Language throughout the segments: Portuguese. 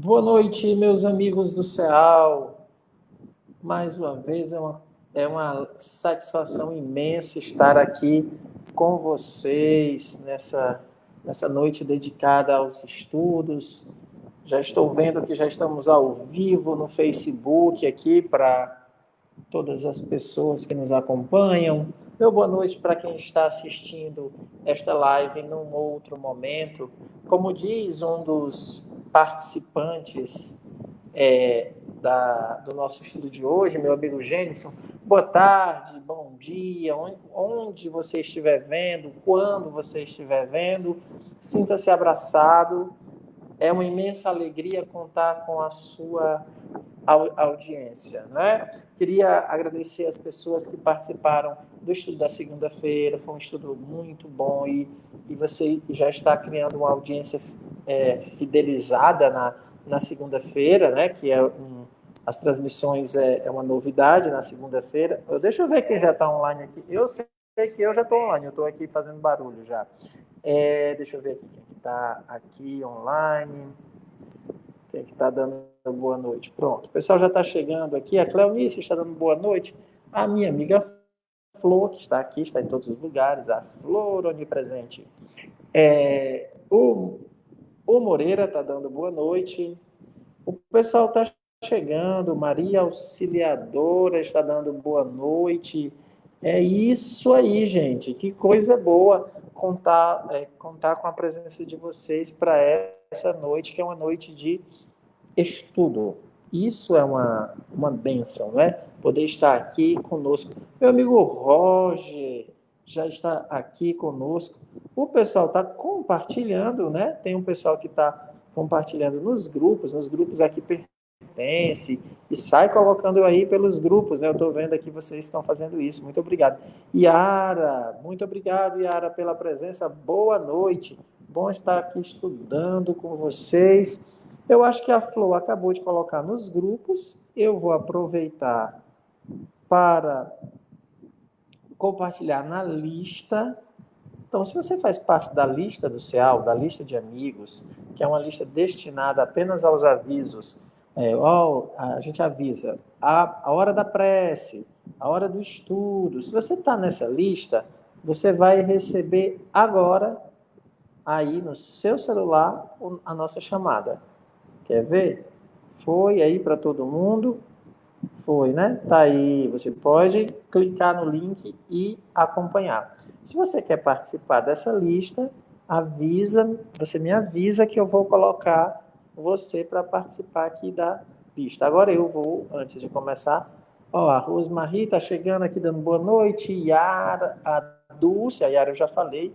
Boa noite, meus amigos do CEAL. Mais uma vez, é uma satisfação imensa estar aqui com vocês nessa noite dedicada aos estudos. Já estou vendo que já estamos ao vivo no Facebook aqui para todas as pessoas que nos acompanham. Meu boa noite para quem está assistindo esta live num outro momento. Como diz um dos participantes do nosso estudo de hoje, meu amigo Gênison, boa tarde, bom dia, onde você estiver vendo, quando você estiver vendo, sinta-se abraçado. É uma imensa alegria contar com a sua audiência, né? Queria agradecer as pessoas que participaram do estudo da segunda-feira, foi um estudo muito bom e você já está criando uma audiência fidelizada na segunda-feira, né? Que as transmissões é uma novidade na segunda-feira. Deixa eu ver quem já está online aqui. Eu sei que eu já estou online, eu estou aqui fazendo barulho já. Deixa eu ver aqui quem está aqui online. Quem que está dando boa noite? Pronto, o pessoal já está chegando aqui. A Cleonice está dando boa noite. A minha amiga Flor, que está aqui, está em todos os lugares. A Flor onipresente. O Moreira está dando boa noite. O pessoal está chegando. Maria Auxiliadora está dando boa noite. É isso aí, gente. Que coisa boa contar com a presença de vocês para essa noite, que é uma noite de estudo. Isso é uma bênção, né? Poder estar aqui conosco. Meu amigo Roger já está aqui conosco. O pessoal está compartilhando, né? Tem um pessoal que está compartilhando nos grupos aqui pertence, e sai colocando aí pelos grupos, né? Eu estou vendo aqui vocês estão fazendo isso. Muito obrigado. Yara, muito obrigado, Yara, pela presença. Boa noite. Bom estar aqui estudando com vocês. Eu acho que a Flor acabou de colocar nos grupos. Eu vou aproveitar para compartilhar na lista. Então, se você faz parte da lista do CEAL, da lista de amigos, que é uma lista destinada apenas aos avisos, a gente avisa a hora da prece, a hora do estudo. Se você está nessa lista, você vai receber agora, aí no seu celular, a nossa chamada. Quer ver? Foi aí para todo mundo? Foi, né? Tá aí. Você pode clicar no link e acompanhar. Se você quer participar dessa lista, você me avisa que eu vou colocar você para participar aqui da lista. Agora eu vou, antes de começar, a Rosmarie está chegando aqui dando boa noite, Yara, a Dulce, a Yara eu já falei,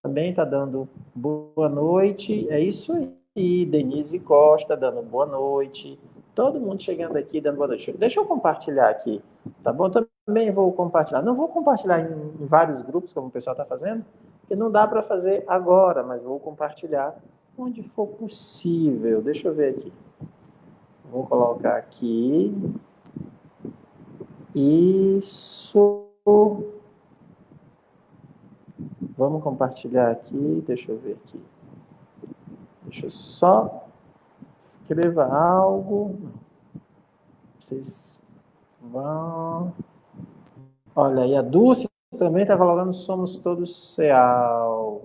também está dando boa noite, é isso aí, Denise Costa dando boa noite, todo mundo chegando aqui dando boa noite. Deixa eu compartilhar aqui, tá bom? Também vou compartilhar, não vou compartilhar em vários grupos, como o pessoal está fazendo, porque não dá para fazer agora, mas vou compartilhar onde for possível. Deixa eu ver aqui. Vou colocar aqui. Isso. Vamos compartilhar aqui, deixa eu ver aqui. Deixa eu só escreva algo. Vocês vão. Olha aí, a Dulce também está falando somos todos CEAL.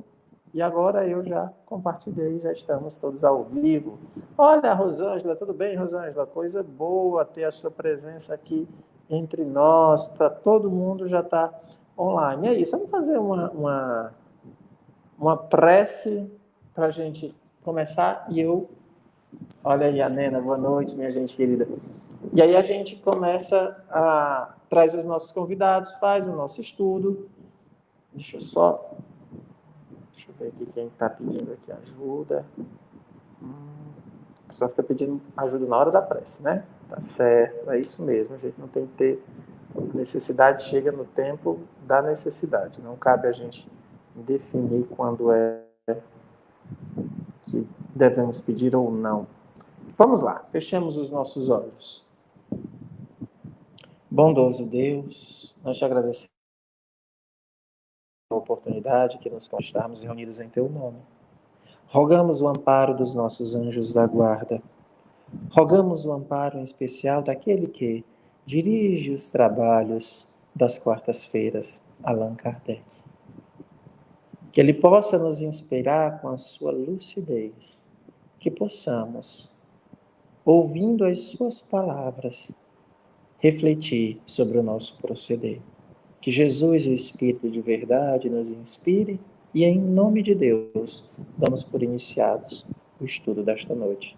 E agora eu já compartilhei, já estamos todos ao vivo. Olha, Rosângela, tudo bem, Rosângela? Coisa boa ter a sua presença aqui entre nós. Todo mundo já está online. É isso, vamos fazer uma prece para a gente começar. Olha aí a Nena, boa noite, minha gente querida. E aí a gente começa traz os nossos convidados, faz o nosso estudo. Deixa eu ver aqui quem está pedindo aqui ajuda. O pessoal fica pedindo ajuda na hora da prece, né? Tá certo, é isso mesmo. A gente não tem que ter necessidade, chega no tempo da necessidade. Não cabe a gente definir quando é que devemos pedir ou não. Vamos lá, fechemos os nossos olhos. Bondoso Deus, nós te agradecemos a oportunidade que nos estarmos reunidos em teu nome. Rogamos o amparo dos nossos anjos da guarda, Rogamos o amparo em especial daquele que dirige os trabalhos das quartas-feiras, Allan Kardec. Que ele possa nos inspirar com a sua lucidez, que possamos, ouvindo as suas palavras, refletir sobre o nosso proceder. Que Jesus, o Espírito de verdade, nos inspire e, em nome de Deus, damos por iniciados o estudo desta noite.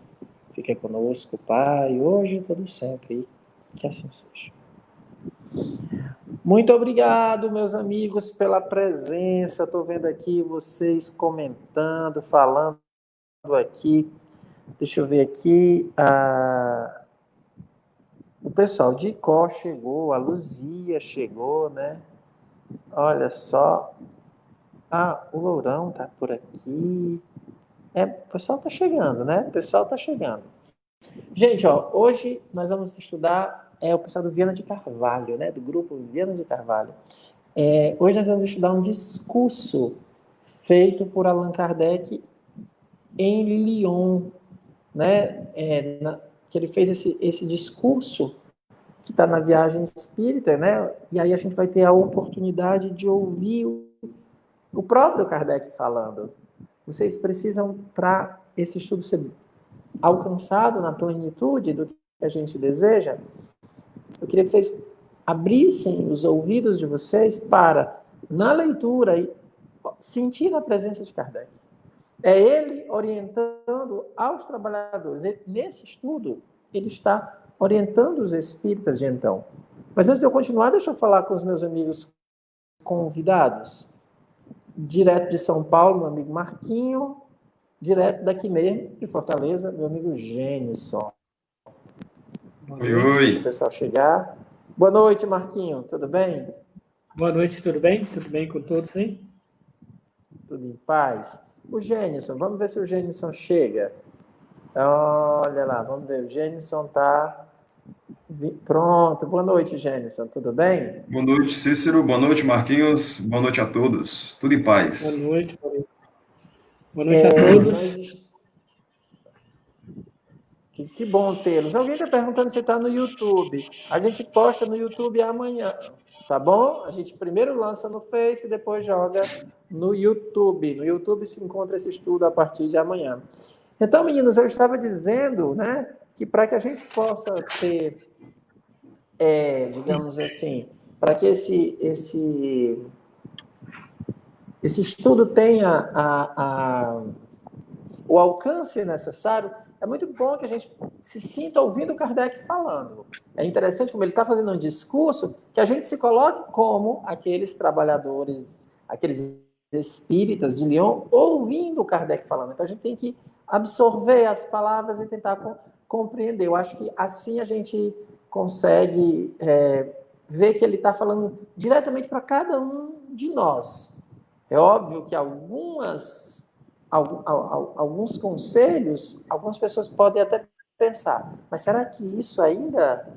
Fique conosco, Pai, hoje e todo sempre, e que assim seja. Muito obrigado, meus amigos, pela presença. Estou vendo aqui vocês comentando, falando aqui. Deixa eu ver aqui. O pessoal de Icó chegou, a Luzia chegou, né? Olha só. O Lourão tá por aqui. O pessoal tá chegando, né? O pessoal tá chegando. Gente, hoje nós vamos estudar o pessoal do Viana de Carvalho, né? Do grupo Viana de Carvalho. Hoje nós vamos estudar um discurso feito por Allan Kardec em Lyon, né? Que ele fez esse discurso que está na Viagem Espírita, né? E aí a gente vai ter a oportunidade de ouvir o próprio Kardec falando. Vocês precisam, para esse estudo ser alcançado na plenitude do que a gente deseja, eu queria que vocês abrissem os ouvidos de vocês para, na leitura, sentir a presença de Kardec. É ele orientando aos trabalhadores. Nesse estudo, ele está orientando os espíritas de então. Mas antes de eu continuar, deixa eu falar com os meus amigos convidados. Direto de São Paulo, meu amigo Marquinho. Direto daqui mesmo, de Fortaleza, meu amigo Gênison. Oi. O pessoal chegar. Boa noite, Marquinho. Tudo bem? Boa noite, tudo bem? Tudo bem com todos, hein? Tudo em paz. O Gênison, vamos ver se o Gênison chega. Olha lá, vamos ver. O Gênison está... Pronto. Boa noite, Gênison. Tudo bem? Boa noite, Cícero. Boa noite, Marquinhos. Boa noite a todos. Tudo em paz. Boa noite. Boa noite a todos. Que bom tê-los. Alguém está perguntando se está no YouTube. A gente posta no YouTube amanhã, tá bom? A gente primeiro lança no Face e depois joga no YouTube. No YouTube se encontra esse estudo a partir de amanhã. Então, meninos, eu estava dizendo, né, que para que a gente possa ter, digamos assim, para que esse estudo tenha o alcance necessário, é muito bom que a gente se sinta ouvindo Kardec falando. É interessante como ele está fazendo um discurso que a gente se coloque como aqueles trabalhadores, aqueles espíritas de Lyon, ouvindo Kardec falando. Então a gente tem que absorver as palavras e tentar compreender. Eu acho que assim a gente consegue ver que ele está falando diretamente para cada um de nós. É óbvio que alguns conselhos, algumas pessoas podem até pensar, mas será que isso ainda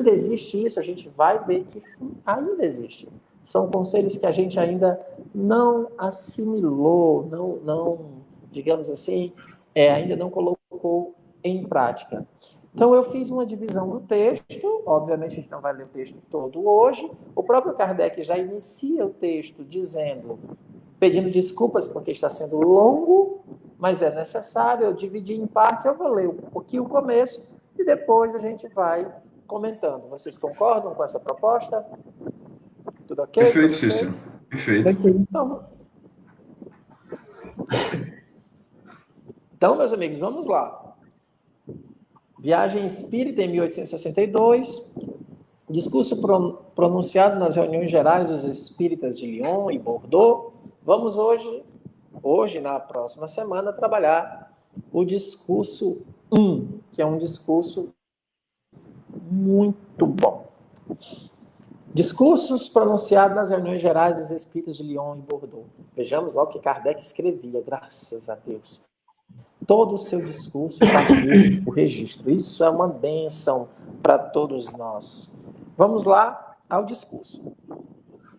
existe isso? A gente vai ver que ainda existe. São conselhos que a gente ainda não assimilou, não digamos assim, ainda não colocou em prática. Então, eu fiz uma divisão do texto, obviamente a gente não vai ler o texto todo hoje, o próprio Kardec já inicia o texto pedindo desculpas porque está sendo longo, mas é necessário, eu dividi em partes, eu vou ler um pouquinho o começo e depois a gente vai comentando. Vocês concordam com essa proposta? Tudo ok? Perfeito, Cícero. Perfeito. Então, meus amigos, vamos lá. Viagem Espírita em 1862, discurso pronunciado nas reuniões gerais dos espíritas de Lyon e Bordeaux. Vamos hoje, na próxima semana, trabalhar o discurso 1, que é um discurso muito bom. Discursos pronunciados nas reuniões gerais dos espíritas de Lyon e Bordeaux. Vejamos lá o que Kardec escrevia, graças a Deus. Todo o seu discurso está aqui, o registro. Isso é uma bênção para todos nós. Vamos lá ao discurso.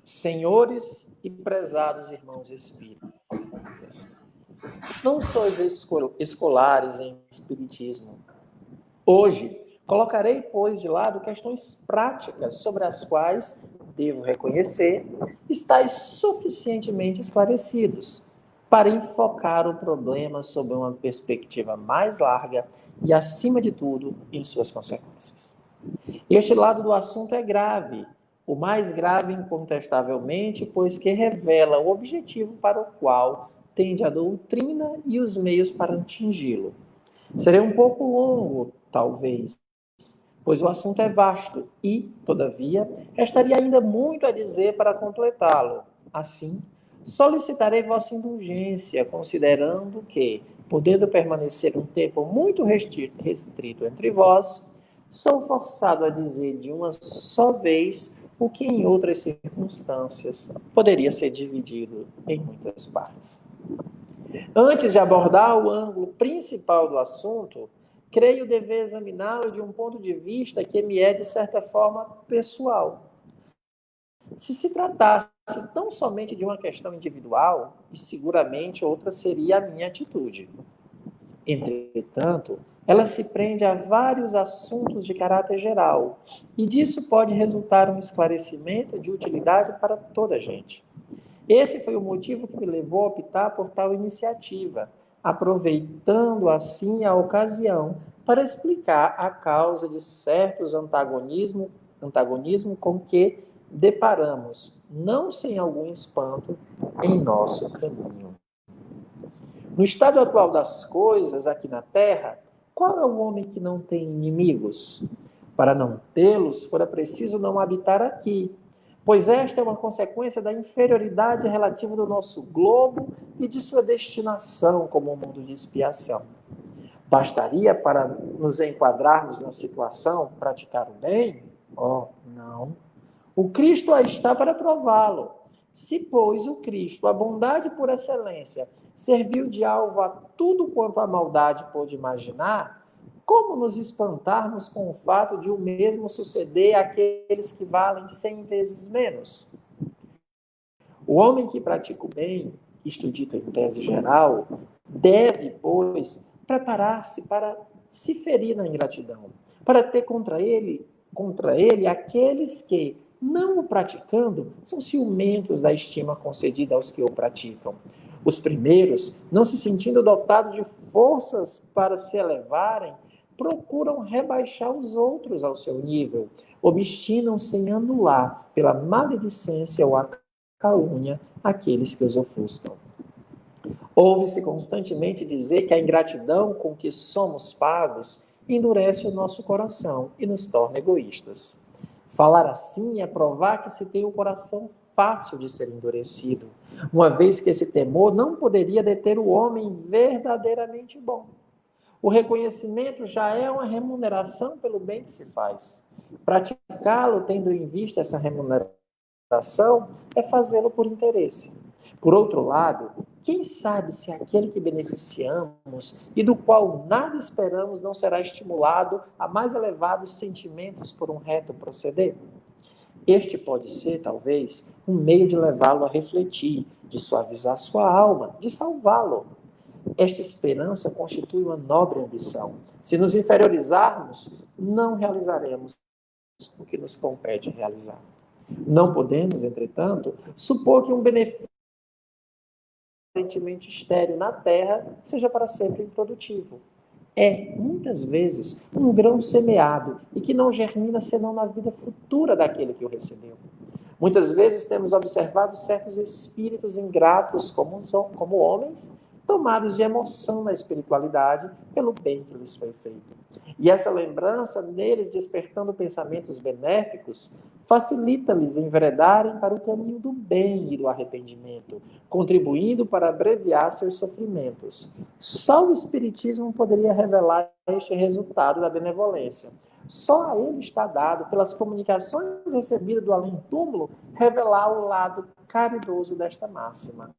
Senhores e prezados irmãos espíritas, não sois escolares em espiritismo, Hoje, colocarei, pois, de lado questões práticas sobre as quais, devo reconhecer, estáis suficientemente esclarecidos para enfocar o problema sob uma perspectiva mais larga e, acima de tudo, em suas consequências. Este lado do assunto é grave, o mais grave incontestavelmente, pois que revela o objetivo para o qual tende a doutrina e os meios para atingi-lo. Serei um pouco longo, talvez, pois o assunto é vasto e, todavia, restaria ainda muito a dizer para completá-lo. Assim, solicitarei vossa indulgência, considerando que, podendo permanecer um tempo muito restrito entre vós, sou forçado a dizer de uma só vez o que em outras circunstâncias poderia ser dividido em muitas partes. Antes de abordar o ângulo principal do assunto, creio dever examiná-lo de um ponto de vista que me é, de certa forma, pessoal. Se se tratasse tão somente de uma questão individual, e seguramente outra seria a minha atitude. Entretanto, ela se prende a vários assuntos de caráter geral, e disso pode resultar um esclarecimento de utilidade para toda a gente. Esse foi o motivo que me levou a optar por tal iniciativa, aproveitando assim a ocasião para explicar a causa de certos antagonismo com que deparamos, não sem algum espanto, em nosso caminho. No estado atual das coisas aqui na Terra, qual é o homem que não tem inimigos? Para não tê-los, fora preciso não habitar aqui, pois esta é uma consequência da inferioridade relativa do nosso globo e de sua destinação como um mundo de expiação. Bastaria para nos enquadrarmos na situação praticar o bem? Oh, não. O Cristo aí está para prová-lo. Se, pois, o Cristo, a bondade por excelência, serviu de alvo a tudo quanto a maldade pôde imaginar, como nos espantarmos com o fato de o mesmo suceder àqueles que valem 100 vezes menos? O homem que pratica o bem, isto dito em tese geral, deve, pois, preparar-se para se ferir na ingratidão, para ter contra ele aqueles que, não o praticando, são ciumentos da estima concedida aos que o praticam. Os primeiros, não se sentindo dotados de forças para se elevarem, procuram rebaixar os outros ao seu nível, obstinam-se em anular, pela maledicência ou a calúnia, aqueles que os ofuscam. Ouve-se constantemente dizer que a ingratidão com que somos pagos endurece o nosso coração e nos torna egoístas. Falar assim é provar que se tem o coração fácil de ser endurecido, uma vez que esse temor não poderia deter o homem verdadeiramente bom. O reconhecimento já é uma remuneração pelo bem que se faz. Praticá-lo tendo em vista essa remuneração é fazê-lo por interesse. Por outro lado, quem sabe se aquele que beneficiamos e do qual nada esperamos não será estimulado a mais elevados sentimentos por um reto proceder? Este pode ser, talvez, um meio de levá-lo a refletir, de suavizar sua alma, de salvá-lo. Esta esperança constitui uma nobre ambição. Se nos inferiorizarmos, não realizaremos o que nos compete realizar. Não podemos, entretanto, supor que um benefício aparentemente estéril na terra seja para sempre improdutivo. É, muitas vezes, um grão semeado e que não germina senão na vida futura daquele que o recebeu. Muitas vezes temos observado certos espíritos ingratos como homens, tomados de emoção na espiritualidade pelo bem que lhes foi feito. E essa lembrança neles despertando pensamentos benéficos facilita-lhes enveredarem para o caminho do bem e do arrependimento, contribuindo para abreviar seus sofrimentos. Só o Espiritismo poderia revelar este resultado da benevolência. Só a ele está dado, pelas comunicações recebidas do além-túmulo, revelar o lado caridoso desta máxima.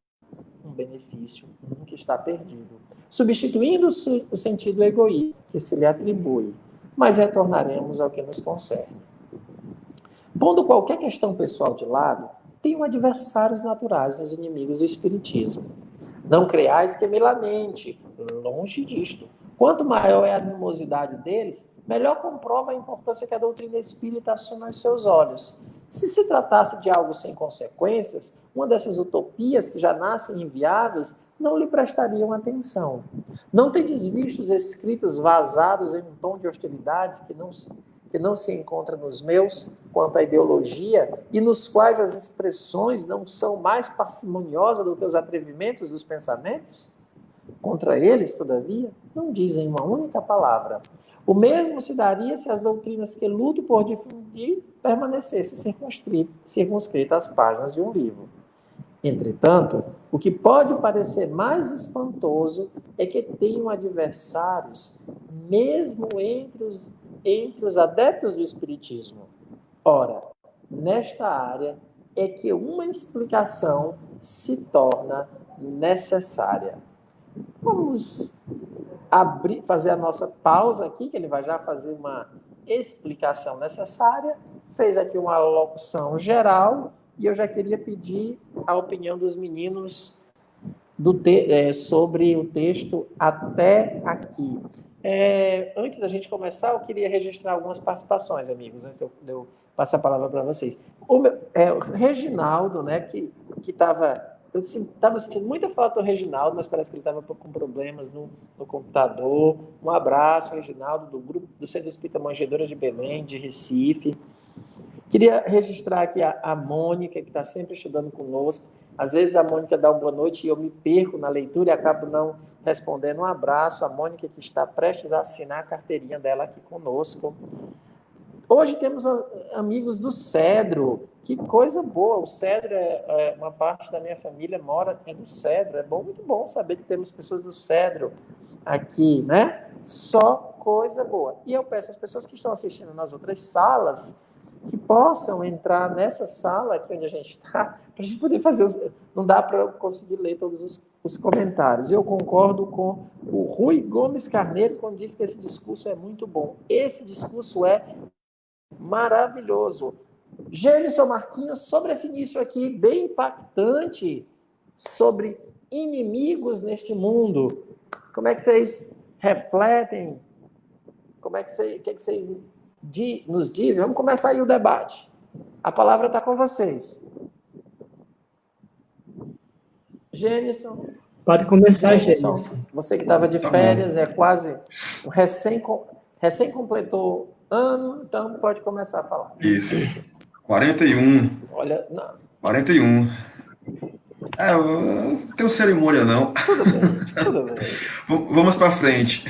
Um benefício nunca está perdido, substituindo o sentido egoísta que se lhe atribui, mas retornaremos ao que nos concerne. Pondo qualquer questão pessoal de lado, tenho adversários naturais nos inimigos do Espiritismo. Não creais que me lamente, longe disto. Quanto maior é a animosidade deles, melhor comprova a importância que a doutrina espírita assume aos seus olhos. Se se tratasse de algo sem consequências, uma dessas utopias que já nascem inviáveis não lhe prestariam atenção. Não tendes visto os escritos vazados em um tom de hostilidade que não se encontra nos meus, quanto à ideologia, e nos quais as expressões não são mais parcimoniosas do que os atrevimentos dos pensamentos? Contra eles, todavia, não dizem uma única palavra. O mesmo se daria se as doutrinas que luto por difundir permanecessem circunscritas às páginas de um livro. Entretanto, o que pode parecer mais espantoso é que tenham adversários, mesmo entre os adeptos do Espiritismo. Ora, nesta área é que uma explicação se torna necessária. Vamos fazer a nossa pausa aqui, que ele vai já fazer uma explicação necessária. Fez aqui uma locução geral e eu já queria pedir a opinião dos meninos sobre o texto até aqui. Antes da gente começar, eu queria registrar algumas participações, amigos, antes de eu passar a palavra para vocês. O Reginaldo, né, que estava... Eu estava sentindo muita falta do Reginaldo, mas parece que ele estava com problemas no computador. Um abraço, Reginaldo, do grupo do Centro Espírita Manjedoura de Belém, de Recife. Queria registrar aqui a Mônica, que está sempre estudando conosco. Às vezes a Mônica dá uma boa noite e eu me perco na leitura e acabo não respondendo. Um abraço, a Mônica, que está prestes a assinar a carteirinha dela aqui conosco. Hoje temos amigos do Cedro, que coisa boa. O Cedro uma parte da minha família é do Cedro. Muito bom saber que temos pessoas do Cedro aqui, né? Só coisa boa. E eu peço às pessoas que estão assistindo nas outras salas que possam entrar nessa sala aqui onde a gente está, para a gente poder fazer. Não dá para eu conseguir ler todos os comentários. Eu concordo com o Rui Gomes Carneiro quando diz que esse discurso é muito bom. Esse discurso é maravilhoso. Gênison Marquinhos, sobre esse início aqui, bem impactante, sobre inimigos neste mundo. Como é que vocês refletem? O que vocês nos dizem? Vamos começar aí o debate. A palavra está com vocês. Gênison. Pode começar, Gênison. Você que estava de férias, é quase recém completou ano, então pode começar a falar. Isso. 41. Olha, não. 41. Eu não tenho cerimônia, não. Tudo bem. Vamos para frente.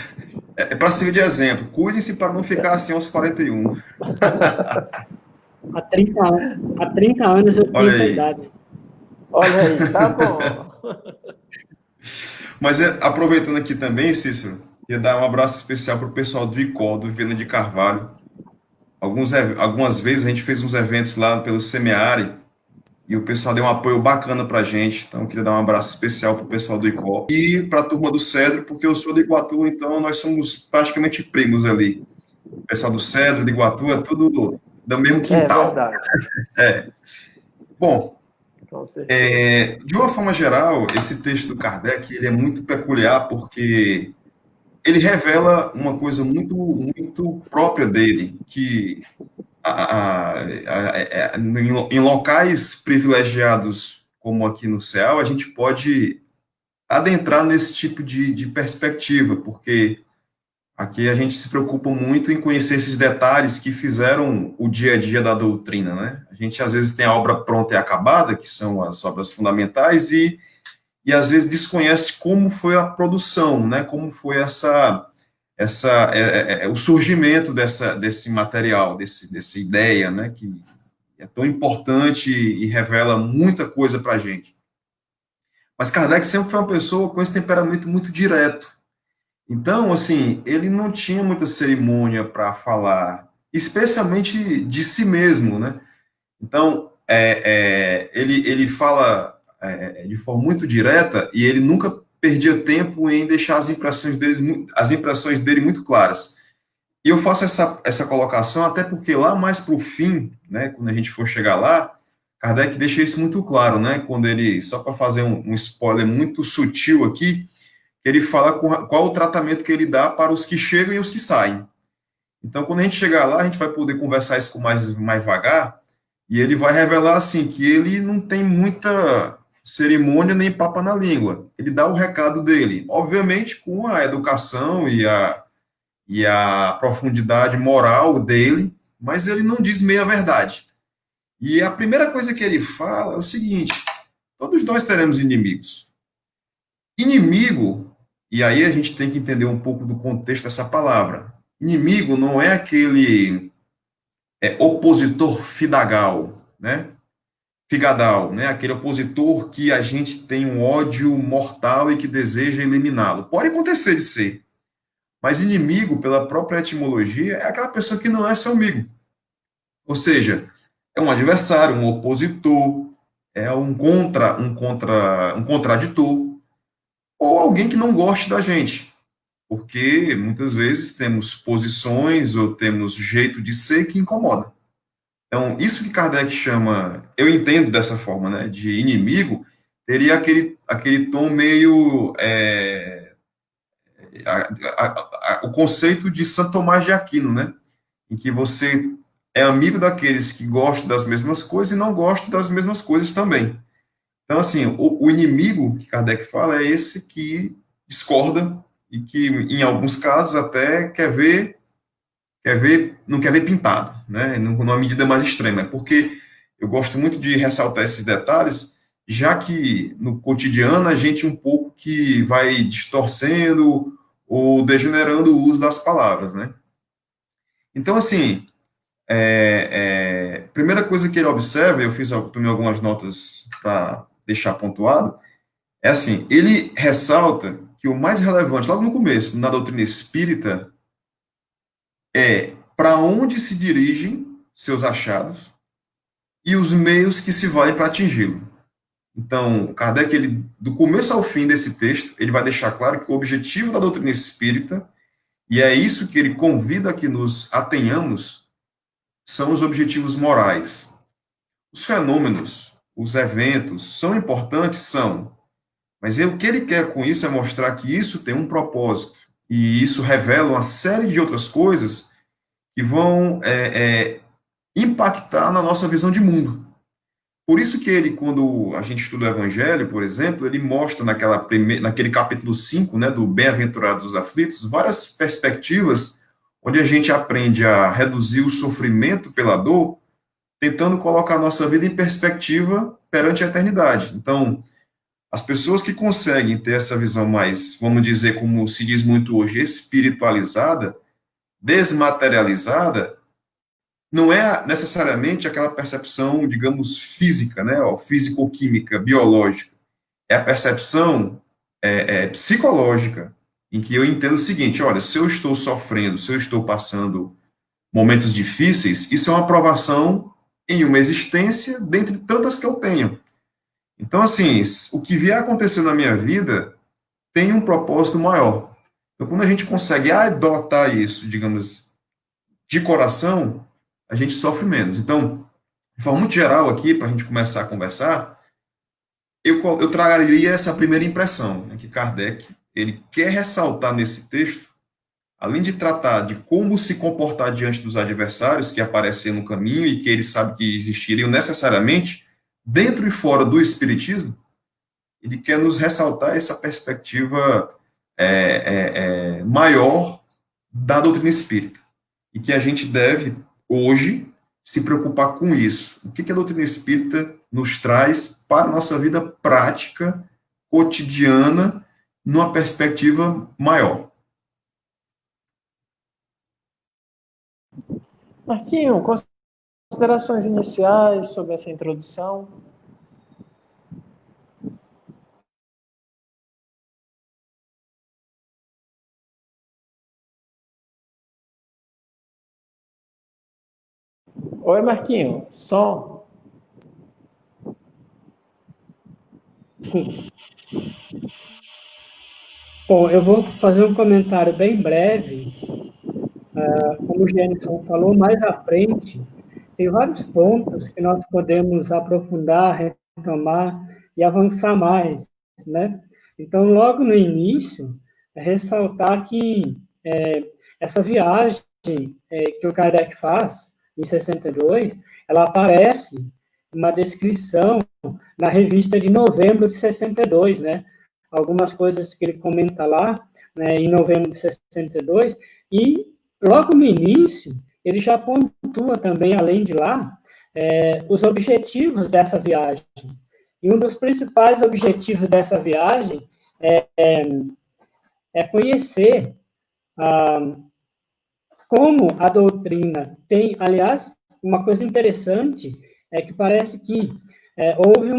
Para seguir de exemplo, cuidem-se para não ficar assim aos 41. Há 30 anos eu tenho essa idade. Olha aí, tá bom. Mas aproveitando aqui também, Cícero, queria dar um abraço especial para o pessoal do ICOL, do Viana de Carvalho. Algumas vezes a gente fez uns eventos lá pelo Semeari e o pessoal deu um apoio bacana para a gente, então eu queria dar um abraço especial para o pessoal do ICOL e para a turma do Cedro, porque eu sou do Iguatu, então nós somos praticamente primos ali. O pessoal do Cedro, do Iguatu, é tudo do mesmo quintal. É verdade. Bom, de uma forma geral, esse texto do Kardec ele é muito peculiar porque ele revela uma coisa muito, muito própria dele, que em locais privilegiados como aqui no céu, a gente pode adentrar nesse tipo de perspectiva, porque aqui a gente se preocupa muito em conhecer esses detalhes que fizeram o dia a dia da doutrina, né? A gente, às vezes, tem a obra pronta e acabada, que são as obras fundamentais, e às vezes, desconhece como foi a produção, né? Como foi o surgimento desse material, dessa ideia, né? Que é tão importante e revela muita coisa para a gente. Mas Kardec sempre foi uma pessoa com esse temperamento muito direto. Então, assim, ele não tinha muita cerimônia para falar, especialmente de si mesmo, né? Então, ele fala de forma muito direta e ele nunca perdia tempo em deixar as impressões dele muito claras. E eu faço essa colocação até porque lá mais para o fim, né, quando a gente for chegar lá, Kardec deixa isso muito claro, né? Quando ele, só para fazer um spoiler muito sutil aqui, ele fala qual o tratamento que ele dá para os que chegam e os que saem. Então, quando a gente chegar lá, a gente vai poder conversar isso com mais vagar, e ele vai revelar, assim, que ele não tem muita cerimônia nem papa na língua. Ele dá o recado dele, obviamente com a educação e a profundidade moral dele, mas ele não diz meia verdade. E a primeira coisa que ele fala é o seguinte: todos nós teremos inimigos. Inimigo, e aí a gente tem que entender um pouco do contexto dessa palavra. Inimigo não é aquele opositor fidagal, né? Figadal, né? Aquele opositor que a gente tem um ódio mortal e que deseja eliminá-lo. Pode acontecer de ser, mas inimigo, pela própria etimologia, é aquela pessoa que não é seu amigo. Ou seja, é um adversário, um opositor, é um contraditor, ou alguém que não goste da gente. Porque muitas vezes temos posições ou temos jeito de ser que incomoda. Então, isso que Kardec chama, eu entendo dessa forma, né, de inimigo, teria aquele tom meio o conceito de Santo Tomás de Aquino, né? Em que você é amigo daqueles que gostam das mesmas coisas e não gostam das mesmas coisas também. Então, assim, o inimigo que Kardec fala é esse que discorda e que, em alguns casos, até não quer ver pintado, né? Numa medida mais extrema. É porque eu gosto muito de ressaltar esses detalhes, já que no cotidiano a gente um pouco que vai distorcendo ou degenerando o uso das palavras, né? Então, assim, primeira coisa que ele observa, eu tomei algumas notas para deixar pontuado, é assim, ele ressalta que o mais relevante, logo no começo, na doutrina espírita, é para onde se dirigem seus achados e os meios que se valem para atingi-lo. Então, Kardec, ele, do começo ao fim desse texto, ele vai deixar claro que o objetivo da doutrina espírita, e é isso que ele convida a que nos atenhamos, são os objetivos morais. Os fenômenos, os eventos, são importantes? São. Mas o que ele quer com isso é mostrar que isso tem um propósito. E isso revela uma série de outras coisas que vão impactar na nossa visão de mundo. Por isso que ele, quando a gente estuda o Evangelho, por exemplo, ele mostra naquele capítulo 5, né, do Bem-aventurado dos aflitos, várias perspectivas onde a gente aprende a reduzir o sofrimento pela dor, tentando colocar a nossa vida em perspectiva perante a eternidade. Então, as pessoas que conseguem ter essa visão mais, vamos dizer, como se diz muito hoje, espiritualizada, desmaterializada, não é necessariamente aquela percepção, digamos, física, né, ou físico-química, biológica. É a percepção psicológica, em que eu entendo o seguinte: olha, se eu estou sofrendo, se eu estou passando momentos difíceis, isso é uma provação em uma existência dentre tantas que eu tenho. Então, assim, o que vier a acontecer na minha vida tem um propósito maior. Então, quando a gente consegue adotar isso, digamos, de coração, a gente sofre menos. Então, de forma muito geral aqui, para a gente começar a conversar, eu traria essa primeira impressão, né, que Kardec, ele quer ressaltar nesse texto, além de tratar de como se comportar diante dos adversários que aparecem no caminho e que ele sabe que existiriam necessariamente, dentro e fora do Espiritismo, ele quer nos ressaltar essa perspectiva maior da doutrina espírita. E que a gente deve, hoje, se preocupar com isso. O que a doutrina espírita nos traz para a nossa vida prática, cotidiana, numa perspectiva maior. Marquinho, considerações iniciais sobre essa introdução? Oi, Marquinho, som. Bom, eu vou fazer um comentário bem breve. Como o Jenison falou, mais à frente, tem vários pontos que nós podemos aprofundar, retomar e avançar mais, né? Então, logo no início, ressaltar que essa viagem que o Kardec faz, em 62, ela aparece uma descrição na revista de novembro de 62, né? Algumas coisas que ele comenta lá, né, em novembro de 62, e logo no início, ele já pontua também, além de lá, os objetivos dessa viagem. E um dos principais objetivos dessa viagem é conhecer como a doutrina tem, aliás, uma coisa interessante é que parece que houve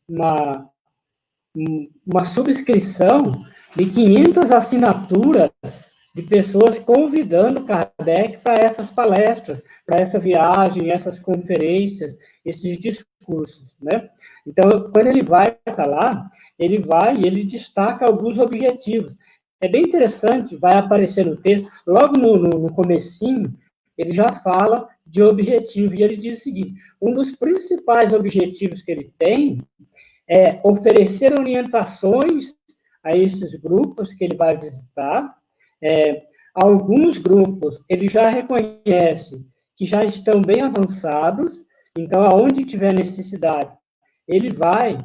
uma subscrição de 500 assinaturas de pessoas convidando Kardec para essas palestras, para essa viagem, essas conferências, esses discursos, né? Então, quando ele vai para lá, ele vai e ele destaca alguns objetivos. É bem interessante, vai aparecer no texto, logo no comecinho, ele já fala de objetivo, e ele diz o seguinte: um dos principais objetivos que ele tem é oferecer orientações a esses grupos que ele vai visitar. Alguns grupos ele já reconhece que já estão bem avançados, então, aonde tiver necessidade, ele vai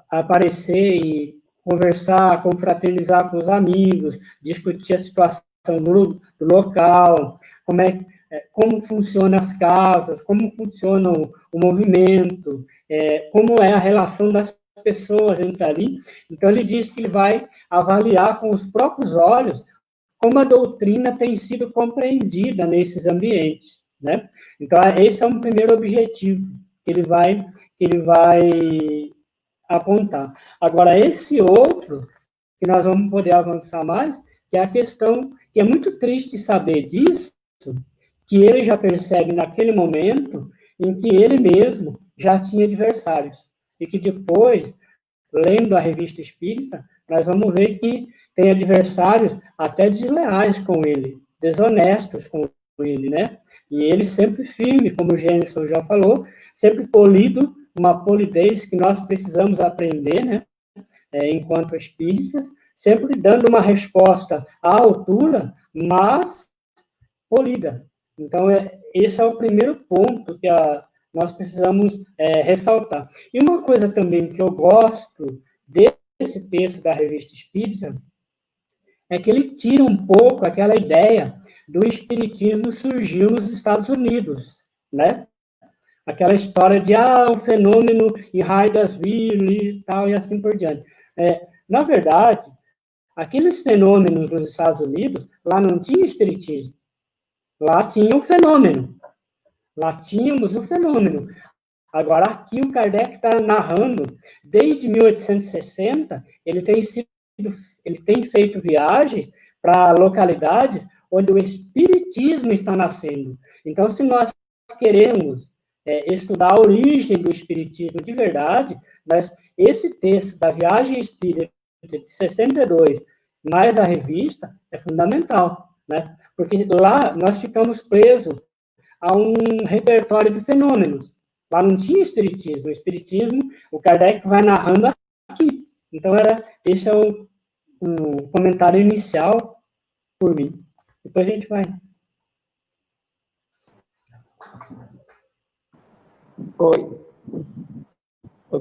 aparecer e conversar, confraternizar com os amigos, discutir a situação do local, como funcionam as casas, como funciona o movimento, como é a relação das pessoas entre ali. Então, ele diz que ele vai avaliar com os próprios olhos como a doutrina tem sido compreendida nesses ambientes, né? Então, esse é um primeiro objetivo que ele vai apontar. Agora, esse outro, que nós vamos poder avançar mais, que é a questão, que é muito triste saber disso, que ele já percebe naquele momento em que ele mesmo já tinha adversários. E que depois, lendo a Revista Espírita, nós vamos ver que tem adversários até desleais com ele, desonestos com ele, né? E ele sempre firme, como o Gênesis já falou, sempre polido, uma polidez que nós precisamos aprender, né? Enquanto espíritas, sempre dando uma resposta à altura, mas polida. Então, esse é o primeiro ponto que nós precisamos ressaltar. E uma coisa também que eu gosto desse texto da Revista Espírita é que ele tira um pouco aquela ideia do espiritismo surgiu nos Estados Unidos, né? Aquela história de um fenômeno em Hydesville e tal, e assim por diante. Na verdade, aqueles fenômenos nos Estados Unidos, lá não tinha espiritismo. Lá tinha um fenômeno. Lá tínhamos o fenômeno. Agora, aqui o Kardec está narrando, desde 1860, ele tem feito viagens para localidades onde o espiritismo está nascendo. Então, se nós queremos estudar a origem do espiritismo de verdade, mas esse texto da Viagem Espírita de 62, mais a revista, é fundamental, né? Porque lá nós ficamos presos a um repertório de fenômenos. Lá não tinha espiritismo. O espiritismo, o Kardec vai narrando aqui. Então, esse é o comentário inicial por mim. Depois a gente vai. Oi,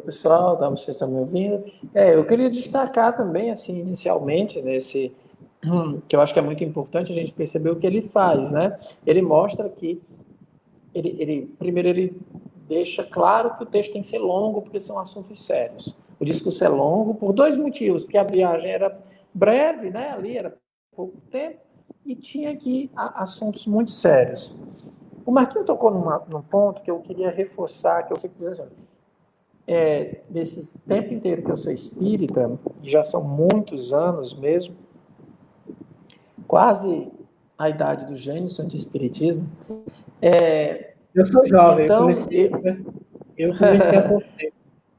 pessoal, vocês estão me ouvindo? Eu queria destacar também, assim, inicialmente, nesse que eu acho que é muito importante a gente perceber o que ele faz, né? Ele mostra que primeiro ele deixa claro que o texto tem que ser longo porque são assuntos sérios. O discurso é longo por dois motivos, porque a viagem era breve, né? Ali era pouco tempo e tinha aqui assuntos muito sérios. O Marquinhos tocou num ponto que eu queria reforçar, que eu fico dizendo assim, nesse tempo inteiro que eu sou espírita, e já são muitos anos mesmo, quase a idade do Gênesis de espiritismo. Eu sou jovem, então, eu comecei há pouco tempo.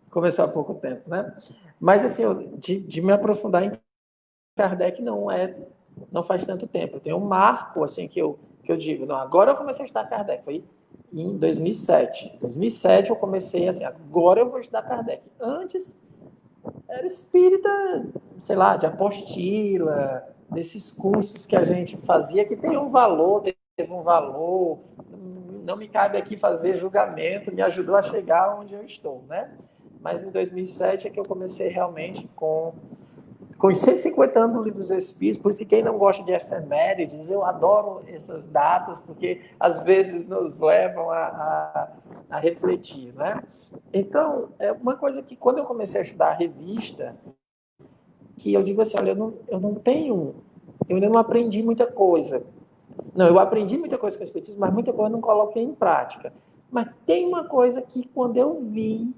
Começou há pouco tempo, né? Mas, assim, de me aprofundar em Kardec não faz tanto tempo. Eu tenho um marco, assim, que eu digo, não, agora eu comecei a estudar Kardec, foi em 2007. Em 2007 eu comecei assim, agora eu vou estudar Kardec. Antes era espírita, sei lá, de apostila, desses cursos que a gente fazia, que tem um valor, teve um valor, não me cabe aqui fazer julgamento, me ajudou a chegar onde eu estou, né? Mas em 2007 é que eu comecei realmente com os 150 anos do Livro dos Espíritos, por isso que quem não gosta de efemérides, eu adoro essas datas, porque às vezes nos levam a refletir, né? Então, é uma coisa que quando eu comecei a estudar a revista, que eu digo assim, olha, eu ainda não aprendi muita coisa. Não, eu aprendi muita coisa com o Espiritismo, mas muita coisa eu não coloquei em prática. Mas tem uma coisa que quando eu vi,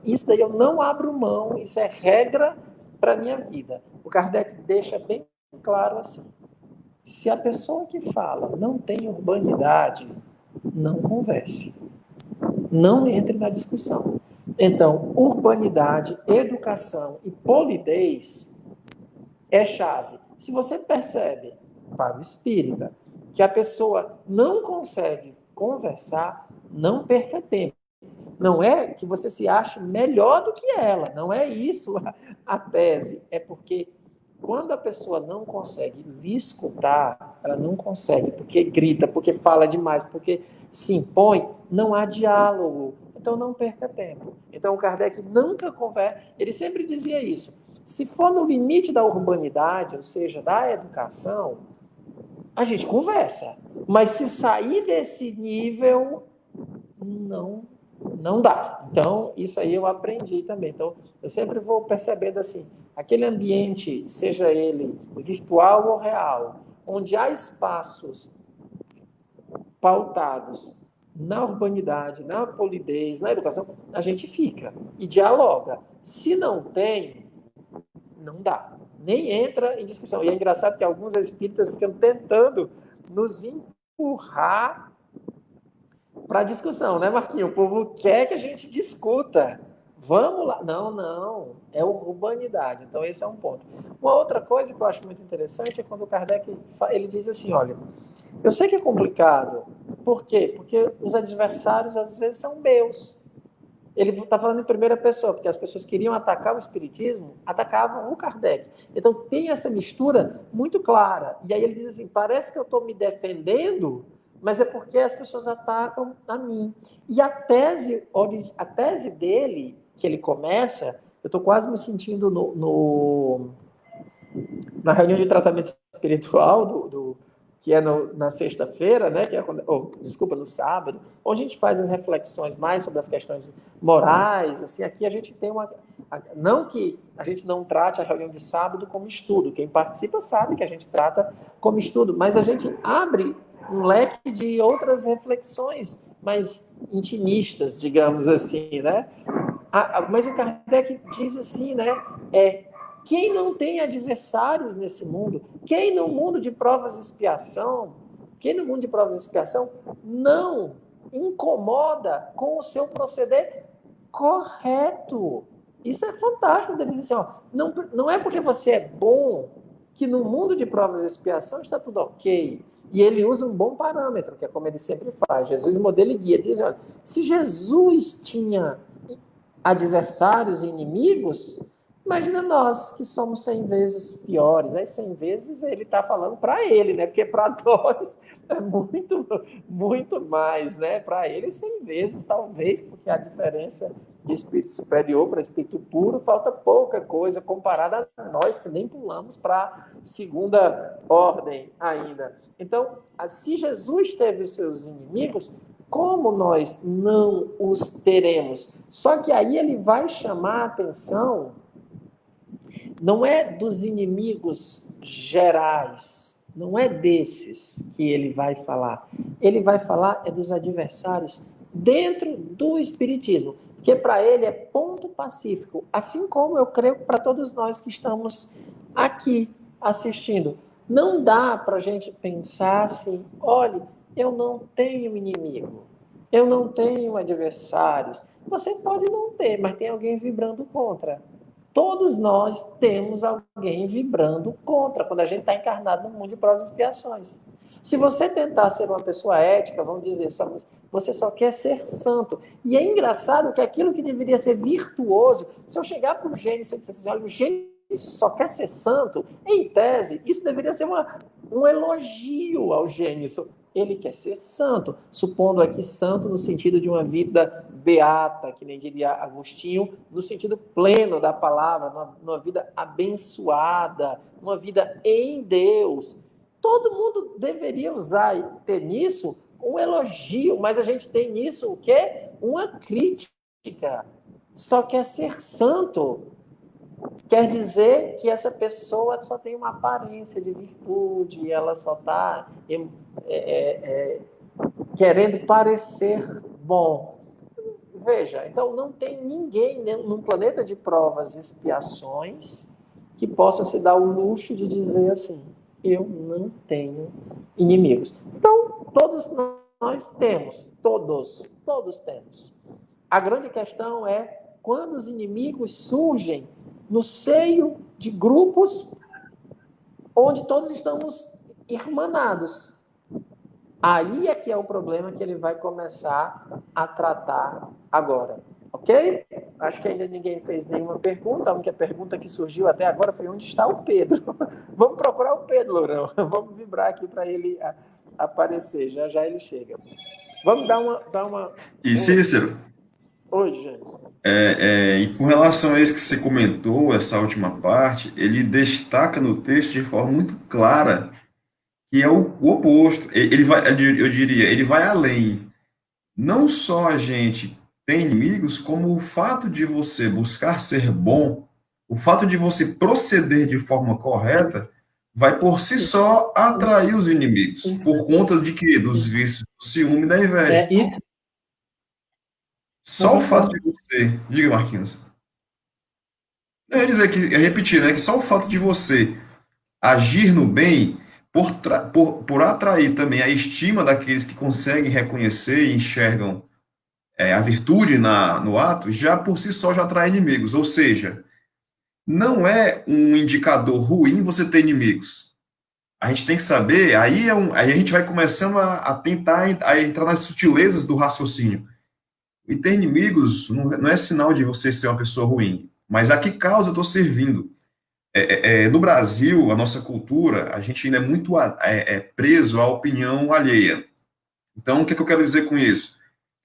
isso daí eu não abro mão, isso é regra para a minha vida. O Kardec deixa bem claro assim, se a pessoa que fala não tem urbanidade, não converse. Não entre na discussão. Então, urbanidade, educação e polidez é chave. Se você percebe, para o espírita, que a pessoa não consegue conversar, não perca tempo. Não é que você se ache melhor do que ela, não é isso a tese. É porque quando a pessoa não consegue lhe escutar, ela não consegue, porque grita, porque fala demais, porque se impõe, não há diálogo. Então não perca tempo. Então o Kardec nunca conversa, ele sempre dizia isso. Se for no limite da urbanidade, ou seja, da educação, a gente conversa. Mas se sair desse nível, não dá. Então, isso aí eu aprendi também. Então, eu sempre vou percebendo assim, aquele ambiente, seja ele virtual ou real, onde há espaços pautados na urbanidade, na polidez, na educação, a gente fica e dialoga. Se não tem, não dá. Nem entra em discussão. E é engraçado que alguns espíritas ficam tentando nos empurrar para a discussão, né, Marquinhos? O povo quer que a gente discuta. Vamos lá. Não. É urbanidade. Então, esse é um ponto. Uma outra coisa que eu acho muito interessante é quando o Kardec ele diz assim, olha, eu sei que é complicado. Por quê? Porque os adversários, às vezes, são meus. Ele está falando em primeira pessoa, porque as pessoas queriam atacar o espiritismo, atacavam o Kardec. Então, tem essa mistura muito clara. E aí ele diz assim, parece que eu estou me defendendo, mas é porque as pessoas atacam a mim. E a tese dele, que ele começa, eu estou quase me sentindo na reunião de tratamento espiritual que é na sexta-feira, né, que é no sábado, onde a gente faz as reflexões mais sobre as questões morais, assim, aqui a gente tem não que a gente não trate a reunião de sábado como estudo, quem participa sabe que a gente trata como estudo, mas a gente abre um leque de outras reflexões mais intimistas, digamos assim, né? Mas o Kardec diz assim, né, quem não tem adversários nesse mundo, quem no mundo de provas e expiação, não incomoda com o seu proceder correto. Isso é fantástico. Ele diz assim, ó, não é porque você é bom que no mundo de provas e expiação está tudo ok. E ele usa um bom parâmetro, que é como ele sempre faz. Jesus modelo e guia. Ele diz, olha, se Jesus tinha adversários e inimigos, imagina nós, que somos 100 vezes piores. Aí 100 vezes ele está falando para ele, né? Porque para nós é muito, muito mais, né? Para ele 100 vezes, talvez, porque a diferença de espírito superior para espírito puro falta pouca coisa comparada a nós, que nem pulamos para a segunda ordem ainda. Então, se Jesus teve os seus inimigos, como nós não os teremos? Só que aí ele vai chamar a atenção, não é dos inimigos gerais, não é desses que ele vai falar. Ele vai falar dos adversários dentro do espiritismo, que para ele é ponto pacífico, assim como eu creio para todos nós que estamos aqui assistindo. Não dá para a gente pensar assim, olha, eu não tenho inimigo, eu não tenho adversários. Você pode não ter, mas tem alguém vibrando contra. Todos nós temos alguém vibrando contra, quando a gente está encarnado no mundo de provas e expiações. Se você tentar ser uma pessoa ética, vamos dizer, você só quer ser santo. E é engraçado que aquilo que deveria ser virtuoso, se eu chegar para o Gênesis e disser assim, olha, o Gênesis isso, só quer ser santo, em tese, isso deveria ser um elogio ao Gênesis. Ele quer ser santo, supondo aqui santo no sentido de uma vida beata, que nem diria Agostinho, no sentido pleno da palavra, uma vida abençoada, uma vida em Deus. Todo mundo deveria usar e ter nisso um elogio, mas a gente tem nisso o quê? Uma crítica. Só quer ser santo. Quer dizer que essa pessoa só tem uma aparência de virtude, ela só está querendo parecer bom. Veja, então não tem ninguém num planeta de provas e expiações que possa se dar o luxo de dizer assim, eu não tenho inimigos. Então, todos nós temos, todos temos. A grande questão é quando os inimigos surgem no seio de grupos onde todos estamos irmanados. Aí é que é o problema que ele vai começar a tratar agora. Ok? Acho que ainda ninguém fez nenhuma pergunta. A única pergunta que surgiu até agora foi onde está o Pedro. Vamos procurar o Pedro, Lourão. Vamos vibrar aqui para ele aparecer. Já já ele chega. Vamos dar uma... E Cícero? Oi, James. E com relação a isso que você comentou, essa última parte, ele destaca no texto de forma muito clara que é o oposto. Ele vai, eu diria, ele vai além. Não só a gente tem inimigos, como o fato de você buscar ser bom, o fato de você proceder de forma correta, vai por si só atrair os inimigos. Por conta de quê? Dos vícios do ciúme e da inveja. Isso. Só o fato de você... Diga, Marquinhos. Eu ia dizer que, eu ia repetir, né? Que só o fato de você agir no bem, por atrair também a estima daqueles que conseguem reconhecer e enxergam a virtude no ato, já por si só já atrai inimigos. Ou seja, não é um indicador ruim você ter inimigos. A gente tem que saber, aí a gente vai começando a tentar entrar nas sutilezas do raciocínio. E ter inimigos não é sinal de você ser uma pessoa ruim, mas a que causa eu estou servindo? No Brasil, a nossa cultura, a gente ainda é muito preso à opinião alheia. Então, o que eu quero dizer com isso?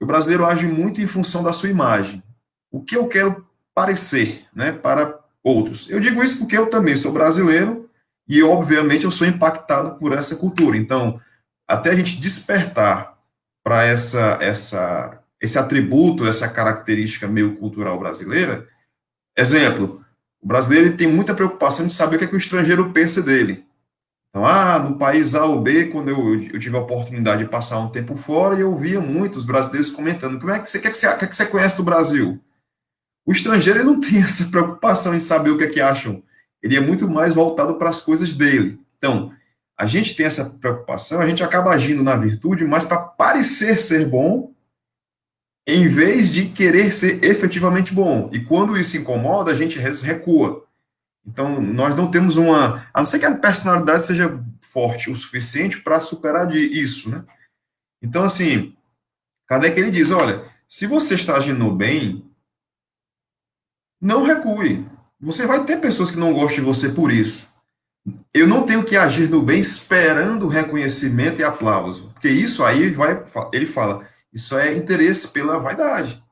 O brasileiro age muito em função da sua imagem. O que eu quero parecer, né, para outros. Eu digo isso porque eu também sou brasileiro e, obviamente, eu sou impactado por essa cultura. Então, até a gente despertar para esse atributo, essa característica meio cultural brasileira, exemplo, o brasileiro tem muita preocupação de saber o que, é que o estrangeiro pensa dele. Então, no país A ou B, quando eu tive a oportunidade de passar um tempo fora, e eu via muitos brasileiros comentando, como é que você conhece do Brasil? O estrangeiro ele não tem essa preocupação em saber o que é que acham. Ele é muito mais voltado para as coisas dele. Então, a gente tem essa preocupação, a gente acaba agindo na virtude, mas para parecer ser bom, em vez de querer ser efetivamente bom. E quando isso incomoda, a gente recua. Então, nós não temos a não ser que a personalidade seja forte o suficiente para superar isso, né? Então, assim, Kardec ele diz, olha, se você está agindo bem, não recue. Você vai ter pessoas que não gostam de você por isso. Eu não tenho que agir no bem esperando reconhecimento e aplauso, porque isso aí ele fala, isso é interesse pela vaidade.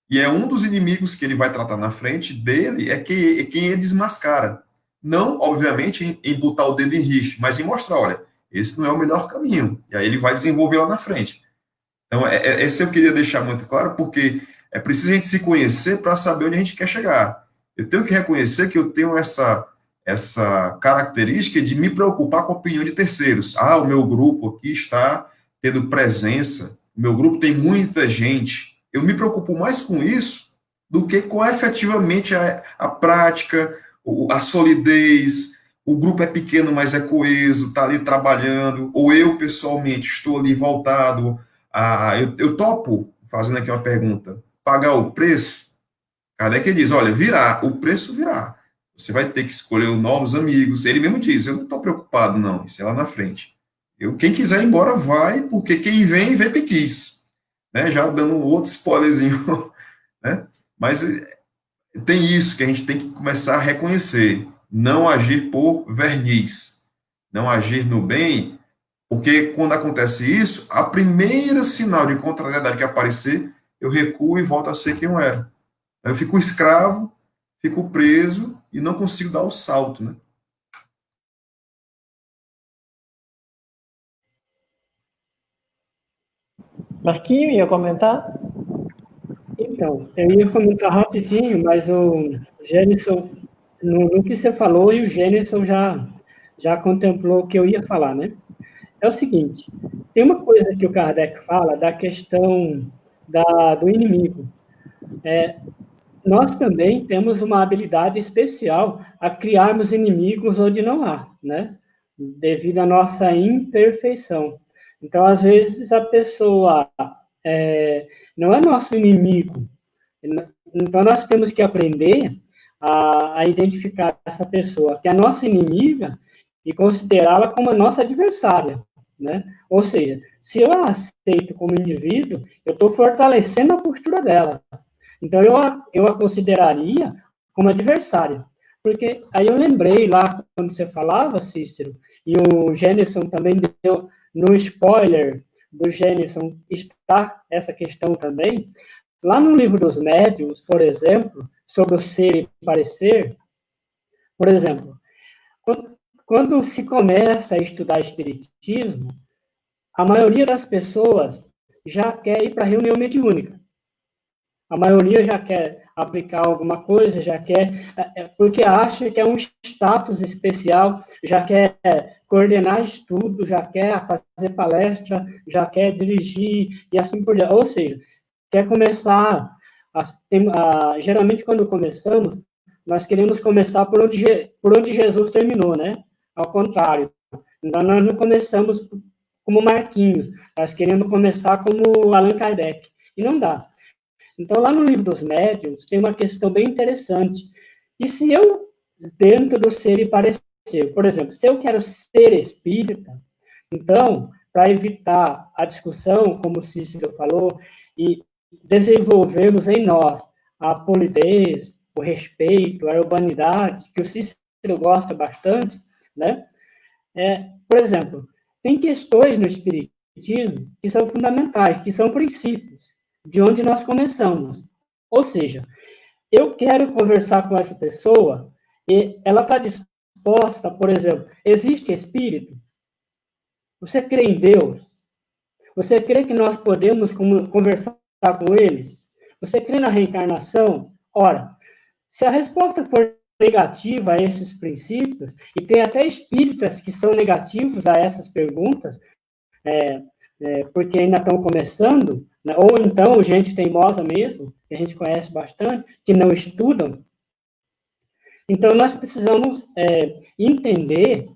E é um dos inimigos que ele vai tratar na frente dele, quem ele desmascara. Não, obviamente, em botar o dedo em riste, mas em mostrar, olha, esse não é o melhor caminho. E aí ele vai desenvolver lá na frente. Então, esse eu queria deixar muito claro, porque é preciso a gente se conhecer para saber onde a gente quer chegar. Eu tenho que reconhecer que eu tenho essa característica de me preocupar com a opinião de terceiros. O meu grupo aqui está tendo presença, o meu grupo tem muita gente. Eu me preocupo mais com isso do que com efetivamente a prática, a solidez, o grupo é pequeno, mas é coeso, está ali trabalhando, ou eu, pessoalmente, estou ali voltado eu topo, fazendo aqui uma pergunta, pagar o preço? Kardec diz, olha, o preço virá. Você vai ter que escolher novos amigos. Ele mesmo diz, eu não estou preocupado, não, isso é lá na frente. Quem quiser ir embora, vai, porque quem vem porque quis. Né? Já dando um outro spoilerzinho. Né? Mas tem isso que a gente tem que começar a reconhecer. Não agir por verniz. Não agir no bem, porque quando acontece isso, a primeira sinal de contrariedade que aparecer, eu recuo e volto a ser quem eu era. Eu fico escravo, fico preso e não consigo dar o salto, né? Marquinho, ia comentar? Então, eu ia comentar rapidinho, mas o Gênison, no que você falou, e o Gênison já contemplou o que eu ia falar, né? É o seguinte, tem uma coisa que o Kardec fala da questão do inimigo. Nós também temos uma habilidade especial a criarmos inimigos onde não há, né? Devido à nossa imperfeição. Então, às vezes, a pessoa não é nosso inimigo. Então, nós temos que aprender a identificar essa pessoa, que é a nossa inimiga, e considerá-la como a nossa adversária, né? Ou seja, se eu a aceito como indivíduo, eu estou fortalecendo a postura dela. Então, eu a consideraria como adversária. Porque aí eu lembrei lá, quando você falava, Cícero, e o Gênison também deu, no spoiler do Gênison, está essa questão também. Lá no livro dos médiuns, por exemplo, sobre o ser e parecer, por exemplo, quando se começa a estudar espiritismo, a maioria das pessoas já quer ir para a reunião mediúnica. A maioria já quer aplicar alguma coisa, já quer, porque acha que é um status especial, já quer coordenar estudo, já quer fazer palestra, já quer dirigir e assim por diante. Ou seja, quer começar, geralmente quando começamos, nós queremos começar por onde Jesus terminou, né? Ao contrário. Então, nós não começamos como Marquinhos, nós queremos começar como Allan Kardec. E não dá. Então, lá no livro dos médiuns, tem uma questão bem interessante. E se eu, dentro do ser e parecer, por exemplo, se eu quero ser espírita, então, para evitar a discussão, como o Cícero falou, e desenvolvermos em nós a polidez, o respeito, a urbanidade, que o Cícero gosta bastante, né? Por exemplo, tem questões no espiritismo que são fundamentais, que são princípios, de onde nós começamos. Ou seja, eu quero conversar com essa pessoa e ela está disposta, por exemplo, existe espírito? Você crê em Deus? Você crê que nós podemos conversar com eles? Você crê na reencarnação? Ora, se a resposta for negativa a esses princípios, e tem até espíritas que são negativos a essas perguntas, porque ainda estão começando, né? Ou então gente teimosa mesmo, que a gente conhece bastante, que não estudam. Então, nós precisamos entender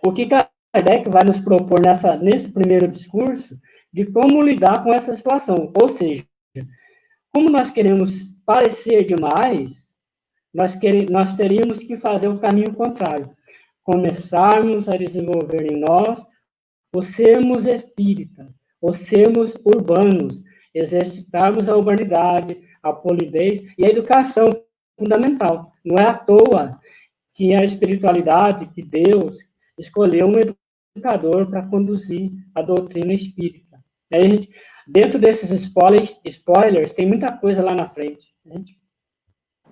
o que Kardec vai nos propor nesse primeiro discurso, de como lidar com essa situação. Ou seja, como nós queremos parecer demais, nós teríamos que fazer o caminho contrário. Começarmos a desenvolver em nós o sermos espíritas, o sermos urbanos, exercitarmos a urbanidade, a polidez e a educação fundamental. Não é à toa que a espiritualidade, que Deus escolheu um educador para conduzir a doutrina espírita. Aí, gente, dentro desses spoilers, tem muita coisa lá na frente.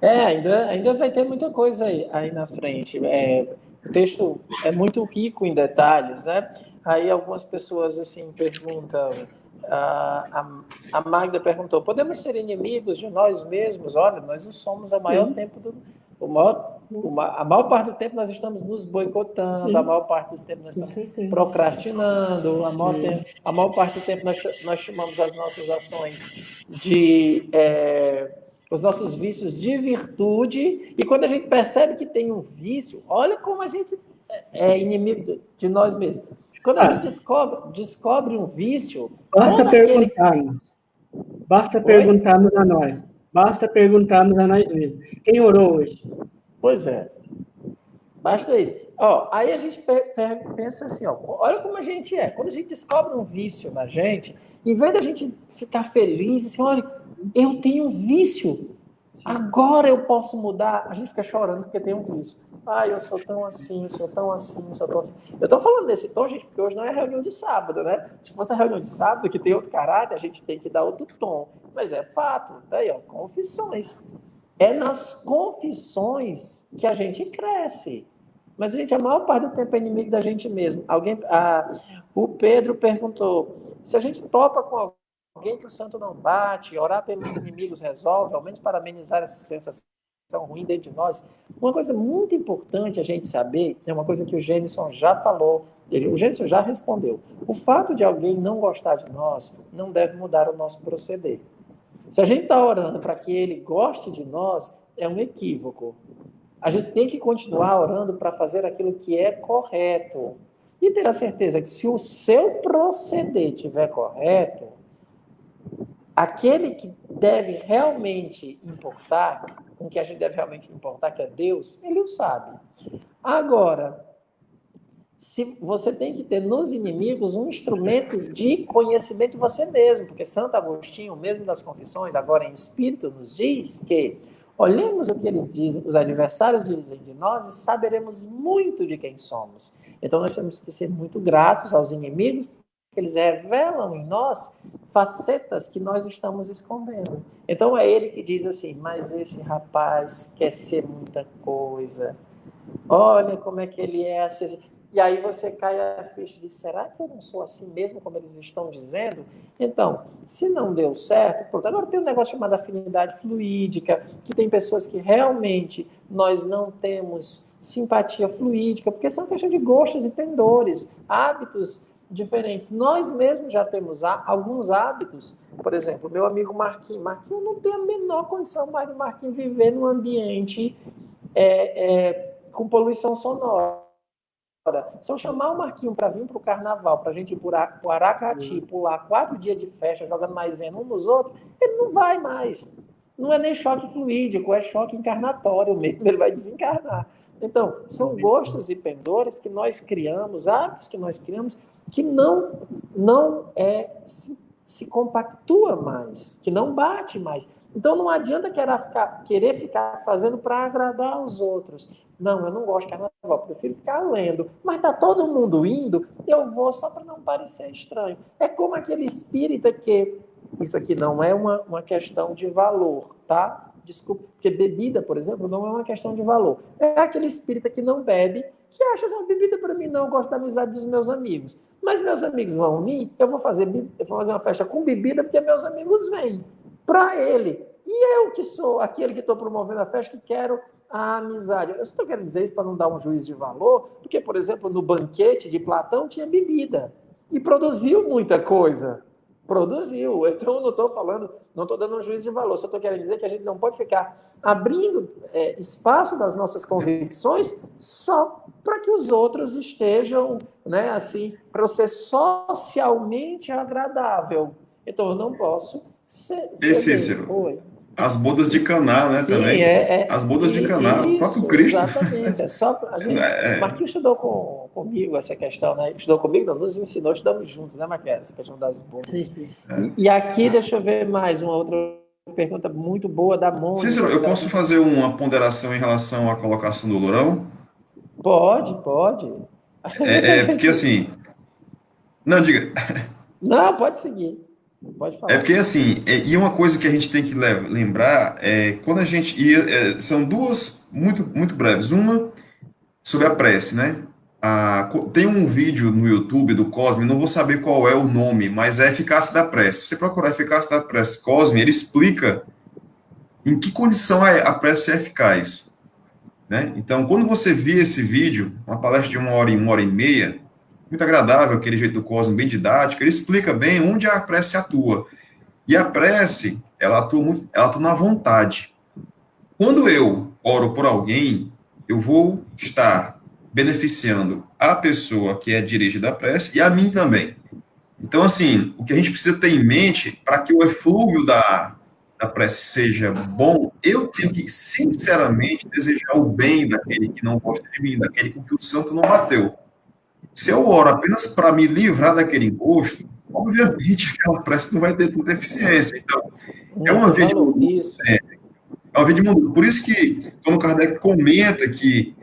Ainda vai ter muita coisa aí na frente. O texto é muito rico em detalhes, né? Aí algumas pessoas assim perguntam, a Magda perguntou, podemos ser inimigos de nós mesmos? Olha, nós não somos a maior parte do tempo nós estamos nos boicotando, a maior parte do tempo nós estamos procrastinando, a maior parte do tempo nós chamamos as nossas ações os nossos vícios de virtude, e quando a gente percebe que tem um vício, olha como a gente é inimigo de nós mesmos. Quando a gente descobre um vício... Basta perguntarmos a nós. Basta perguntarmos a nós mesmos. Quem orou hoje? Pois é. Basta isso. Aí a gente pensa assim, olha como a gente é. Quando a gente descobre um vício na gente, em vez da gente ficar feliz, assim, olha, eu tenho um vício. Agora eu posso mudar. A gente fica chorando porque tem um vício. Eu sou tão assim, sou tão assim, sou tão assim. Eu estou falando desse tom, gente, porque hoje não é reunião de sábado, né? Se fosse a reunião de sábado, que tem outro caráter, a gente tem que dar outro tom. Mas é fato. Daí, confissões. É nas confissões que a gente cresce. Mas, gente, a maior parte do tempo é inimigo da gente mesmo. O Pedro perguntou, se a gente topa com alguém que o santo não bate, orar pelos inimigos resolve, ao menos para amenizar essa sensação ruim dentro de nós. Uma coisa muito importante a gente saber, é uma coisa que o Gênison já falou, o Gênison já respondeu. O fato de alguém não gostar de nós não deve mudar o nosso proceder. Se a gente está orando para que ele goste de nós, é um equívoco. A gente tem que continuar orando para fazer aquilo que é correto. E ter a certeza que se o seu proceder estiver correto, aquele que deve realmente importar, com que a gente deve realmente importar, que é Deus, ele o sabe. Agora, se você tem que ter nos inimigos um instrumento de conhecimento de você mesmo, porque Santo Agostinho, mesmo das confissões, agora em espírito, nos diz que olhemos o que eles dizem, os adversários dizem de nós e saberemos muito de quem somos. Então nós temos que ser muito gratos aos inimigos, porque eles revelam em nós facetas que nós estamos escondendo. Então é ele que diz assim, mas esse rapaz quer ser muita coisa, olha como é que ele é assim. E aí você cai a ficha de, será que eu não sou assim mesmo como eles estão dizendo? Então, se não deu certo, pronto. Agora tem um negócio chamado afinidade fluídica, que tem pessoas que realmente nós não temos simpatia fluídica, porque são questão de gostos e pendores, hábitos diferentes. Nós mesmos já temos alguns hábitos, por exemplo, meu amigo Marquinhos não tem a menor condição mais de Marquinhos viver num ambiente com poluição sonora. Se eu chamar o Marquinhos para vir para o carnaval, para a gente ir para o Aracati, pular 4 dias de festa, jogando maisena um nos outros, ele não vai mais. Não é nem choque fluídico, é choque encarnatório mesmo, ele vai desencarnar. Então, são gostos e pendores que nós criamos, hábitos que nós criamos, que não se compactua mais, que não bate mais. Então, não adianta querer ficar fazendo para agradar os outros. Não, eu não gosto de carnaval, prefiro ficar lendo. Mas está todo mundo indo, eu vou só para não parecer estranho. É como aquele espírita que... Isso aqui não é uma questão de valor, tá? Desculpa, porque bebida, por exemplo, não é uma questão de valor. É aquele espírita que não bebe, que acha que bebida para mim não, eu gosto da amizade dos meus amigos. Mas meus amigos vão vir, eu vou fazer uma festa com bebida porque meus amigos vêm. Para ele. E eu que sou aquele que estou promovendo a festa, que quero a amizade. Eu estou querendo dizer isso para não dar um juízo de valor, porque, por exemplo, no banquete de Platão tinha bebida. E produziu muita coisa. Produziu. Então, eu não estou falando, não estou dando um juízo de valor, só estou querendo dizer que a gente não pode ficar abrindo espaço das nossas convicções só para que os outros estejam, né, assim, para ser socialmente agradável. Então, eu não posso Cícero, as bodas de Caná, né? Sim, também. As bodas de Caná, o próprio Cristo. Exatamente. Marquinhos estudou comigo essa questão, né? Estudou comigo, não, nos ensinou, estudamos juntos, né, Marquinhos? Essa questão das bodas. Sim. E aqui, deixa eu ver mais uma outra pergunta muito boa da Mônica. Cícero, eu posso fazer uma ponderação em relação à colocação do Lourão? Pode. Porque assim... Não, diga. Não, pode seguir. Pode falar. Porque assim, e uma coisa que a gente tem que lembrar quando a gente... são duas muito, muito breves. Uma sobre a prece, né? Tem um vídeo no YouTube do Cosme, não vou saber qual é o nome, mas é Eficácia da Prece. Se você procurar Eficácia da Prece Cosme, ele explica em que condição a prece é eficaz. Né? Então, quando você vê esse vídeo, uma palestra de 1h e muito agradável, aquele jeito do Cosme, bem didático, ele explica bem onde a prece atua. E a prece, ela atua na vontade. Quando eu oro por alguém, eu vou estar beneficiando a pessoa que é dirigida à prece e a mim também. Então, assim, o que a gente precisa ter em mente, para que o eflúvio da prece seja bom, eu tenho que, sinceramente, desejar o bem daquele que não gosta de mim, daquele com que o santo não bateu. Se eu oro apenas para me livrar daquele encosto, obviamente aquela prece não vai ter tanta eficiência. Então, é uma via de... É uma via de mão dupla. Por isso que, quando Kardec comenta que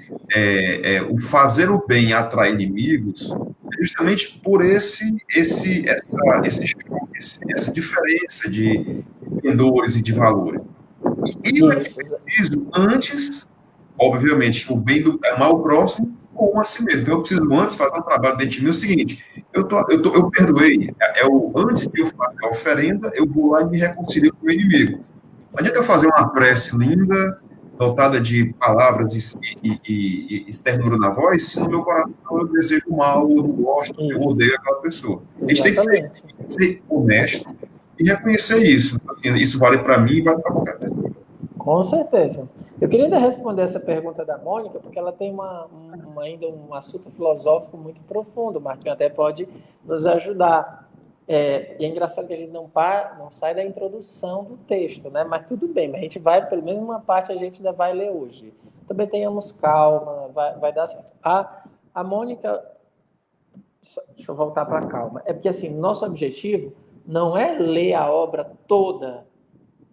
o fazer o bem atrai inimigos, é justamente por essa diferença de pendores e de valores. E o Isso, preciso antes, obviamente, o bem do amar o próximo como a si mesmo. Então, eu preciso antes fazer um trabalho dentro de mim. É o seguinte, eu perdoei. Antes de eu fazer a oferenda, eu vou lá e me reconcilio com o meu inimigo. Não adianta eu sim, fazer uma prece linda, dotada de palavras e ternura na voz, se no meu coração eu desejo mal, eu não gosto, eu isso, odeio aquela pessoa. A gente tem que exatamente. ser honesto e reconhecer isso. Assim, isso vale para mim e vale para qualquer pessoa. Com certeza. Eu queria ainda responder essa pergunta da Mônica, porque ela tem ainda um assunto filosófico muito profundo. O Marquinhos até pode nos ajudar. E é engraçado que a gente não sai da introdução do texto, né? Mas tudo bem, mas a gente vai, pelo menos uma parte a gente ainda vai ler hoje. Também tenhamos calma, vai dar certo. A Mônica, deixa eu voltar para a calma. É porque assim, nosso objetivo não é ler a obra toda.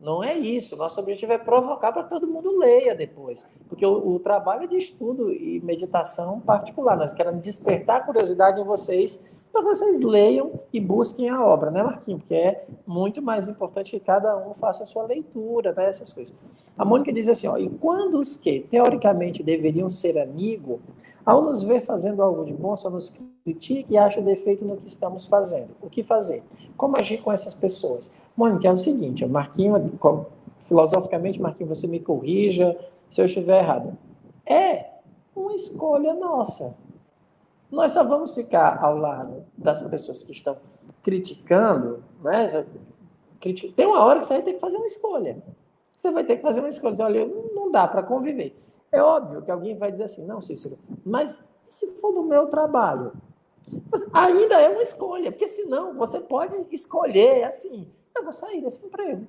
Não é isso. Nosso objetivo é provocar para que todo mundo leia depois. Porque o trabalho é de estudo e meditação particular. Nós queremos despertar a curiosidade em vocês para que vocês leiam e busquem a obra, né, Marquinhos? Porque é muito mais importante que cada um faça a sua leitura, né, essas coisas. A Mônica diz assim, ó, e quando os que, teoricamente, deveriam ser amigos, ao nos ver fazendo algo de bom, só nos critica e acha defeito no que estamos fazendo. O que fazer? Como agir com essas pessoas? Mônica, é o seguinte, Marquinhos, filosoficamente, Marquinhos, você me corrija se eu estiver errado. É uma escolha nossa. Nós só vamos ficar ao lado das pessoas que estão criticando, né? Tem uma hora que você vai ter que fazer uma escolha. Você vai ter que fazer uma escolha. Dizer, olha, não dá para conviver. É óbvio que alguém vai dizer assim, não, Cícero, mas se for do meu trabalho? Ainda é uma escolha, porque senão você pode escolher assim, eu vou sair desse emprego.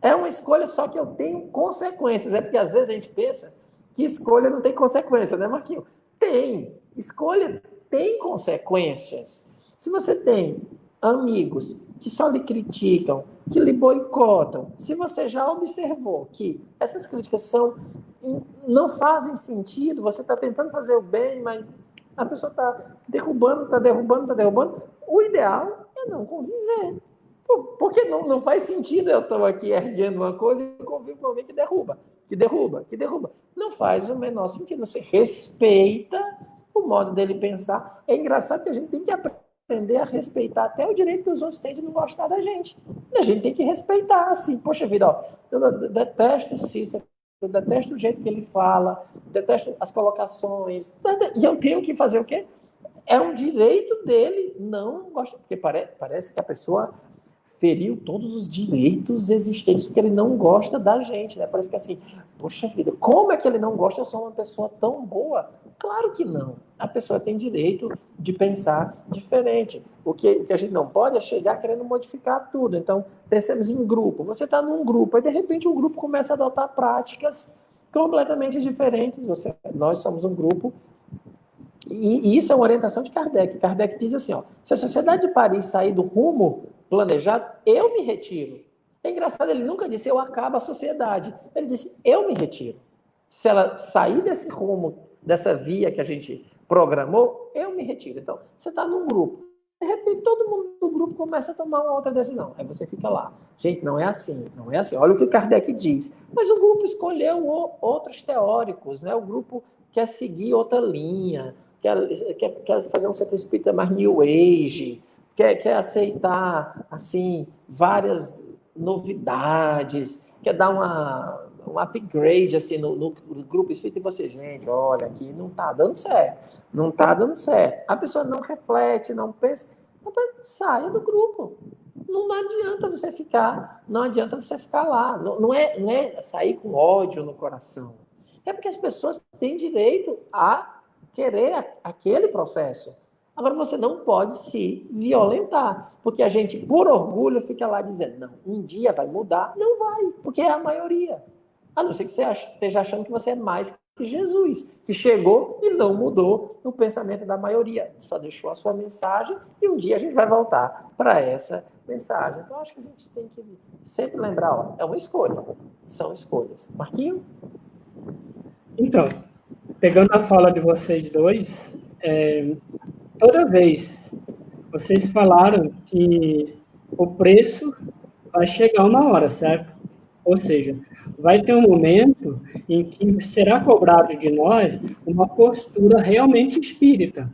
É uma escolha, só que eu tenho consequências. É porque às vezes a gente pensa que escolha não tem consequência, né, Marquinhos? Tem. Escolha tem consequências. Se você tem amigos que só lhe criticam, que lhe boicotam, se você já observou que essas críticas não fazem sentido, você está tentando fazer o bem, mas a pessoa está derrubando, está derrubando, está derrubando, o ideal é não conviver. Porque não faz sentido eu estar aqui erguendo uma coisa e convivo com alguém que derruba, que derruba, que derruba. Não faz o menor sentido. Você respeita o modo dele pensar. É engraçado que a gente tem que aprender a respeitar até o direito que os outros têm de não gostar da gente. E a gente tem que respeitar, assim. Poxa vida, ó, eu detesto o Cícero, eu detesto o jeito que ele fala, detesto as colocações. E eu tenho que fazer o quê? É um direito dele não gostar. Porque parece que a pessoa feriu todos os direitos existentes, porque ele não gosta da gente, né? Parece que assim, poxa vida, como é que ele não gosta? Eu sou uma pessoa tão boa. Claro que não. A pessoa tem direito de pensar diferente. O que a gente não pode é chegar querendo modificar tudo. Então, pensemos em grupo. Você está num grupo, aí de repente o grupo começa a adotar práticas completamente diferentes. Nós somos um grupo e isso é uma orientação de Kardec. Kardec diz assim, ó, se a Sociedade de Paris sair do rumo planejado, eu me retiro. É engraçado, ele nunca disse eu acabo a sociedade. Ele disse eu me retiro. Se ela sair desse rumo, dessa via que a gente programou, eu me retiro. Então, você está num grupo. De repente, todo mundo do grupo começa a tomar uma outra decisão. Aí você fica lá. Gente, não é assim, não é assim. Olha o que Kardec diz. Mas o grupo escolheu outros teóricos, né? O grupo quer seguir outra linha, quer fazer um centro espírita mais New Age, quer aceitar assim várias novidades, quer dar um upgrade assim, no grupo espírita e você, gente, olha, aqui não está dando certo, não está dando certo. A pessoa não reflete, não pensa, então saia do grupo. Não adianta você ficar, não adianta você ficar lá. Não é sair com ódio no coração. É porque as pessoas têm direito a querer aquele processo. Agora, você não pode se violentar, porque a gente, por orgulho, fica lá dizendo, não, um dia vai mudar. Não vai, porque é a maioria. A não ser que você esteja achando que você é mais que Jesus, que chegou e não mudou o pensamento da maioria, só deixou a sua mensagem e um dia a gente vai voltar para essa mensagem. Então, acho que a gente tem que sempre lembrar, ó, é uma escolha, são escolhas. Marquinho? Então, pegando a fala de vocês dois, toda vez vocês falaram que o preço vai chegar uma hora, certo? Ou seja, vai ter um momento em que será cobrado de nós uma postura realmente espírita.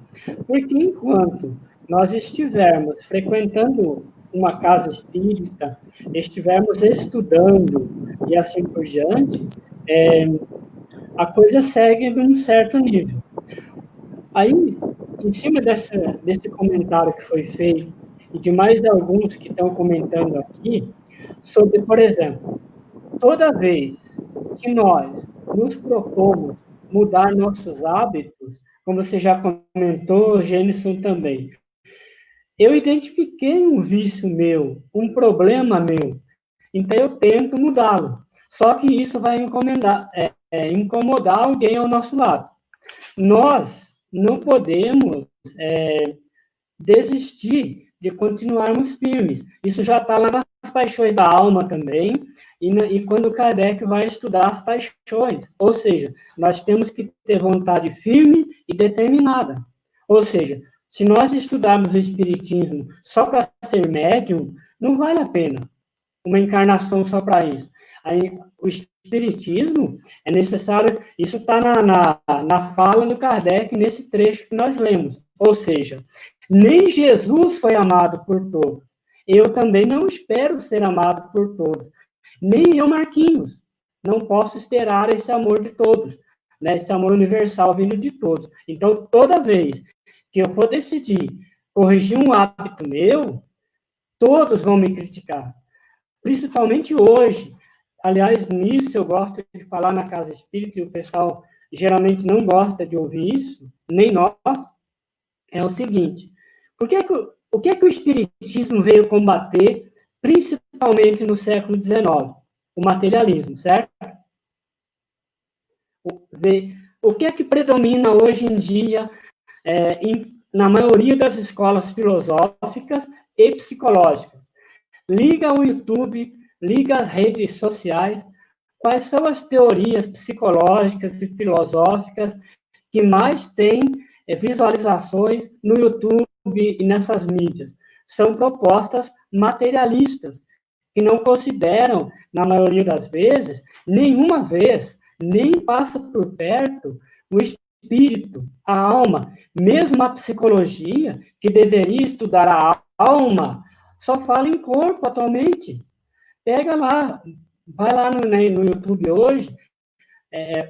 Porque enquanto nós estivermos frequentando uma casa espírita, estivermos estudando e assim por diante, a coisa segue num certo nível. Aí, em cima desse comentário que foi feito, e de mais alguns que estão comentando aqui, sobre, por exemplo, toda vez que nós nos propomos mudar nossos hábitos, como você já comentou, Gênison também, eu identifiquei um vício meu, um problema meu, então eu tento mudá-lo. Só que isso vai incomodar alguém ao nosso lado. Nós não podemos desistir de continuarmos firmes. Isso já está lá nas paixões da alma também, e quando Kardec vai estudar as paixões. Ou seja, nós temos que ter vontade firme e determinada. Ou seja, se nós estudarmos o Espiritismo só para ser médium, não vale a pena uma encarnação só para isso. Aí, o Espiritismo é necessário, isso está na fala do Kardec, nesse trecho que nós lemos. Ou seja, nem Jesus foi amado por todos. Eu também não espero ser amado por todos. Nem eu, Marquinhos, não posso esperar esse amor de todos, né? Esse amor universal vindo de todos. Então, toda vez que eu for decidir corrigir um hábito meu, todos vão me criticar. Principalmente hoje. Aliás, nisso eu gosto de falar na casa espírita, e o pessoal geralmente não gosta de ouvir isso, nem nós, é o seguinte: o que é que o Espiritismo veio combater, principalmente no século XIX? O materialismo, certo? O que é que predomina hoje em dia na maioria das escolas filosóficas e psicológicas? Liga o YouTube, liga as redes sociais. Quais são as teorias psicológicas e filosóficas que mais têm visualizações no YouTube e nessas mídias? São propostas materialistas, que não consideram, na maioria das vezes, nenhuma vez, nem passa por perto o espírito, a alma. Mesmo a psicologia, que deveria estudar a alma, só fala em corpo atualmente. Pega lá, vai lá no YouTube hoje,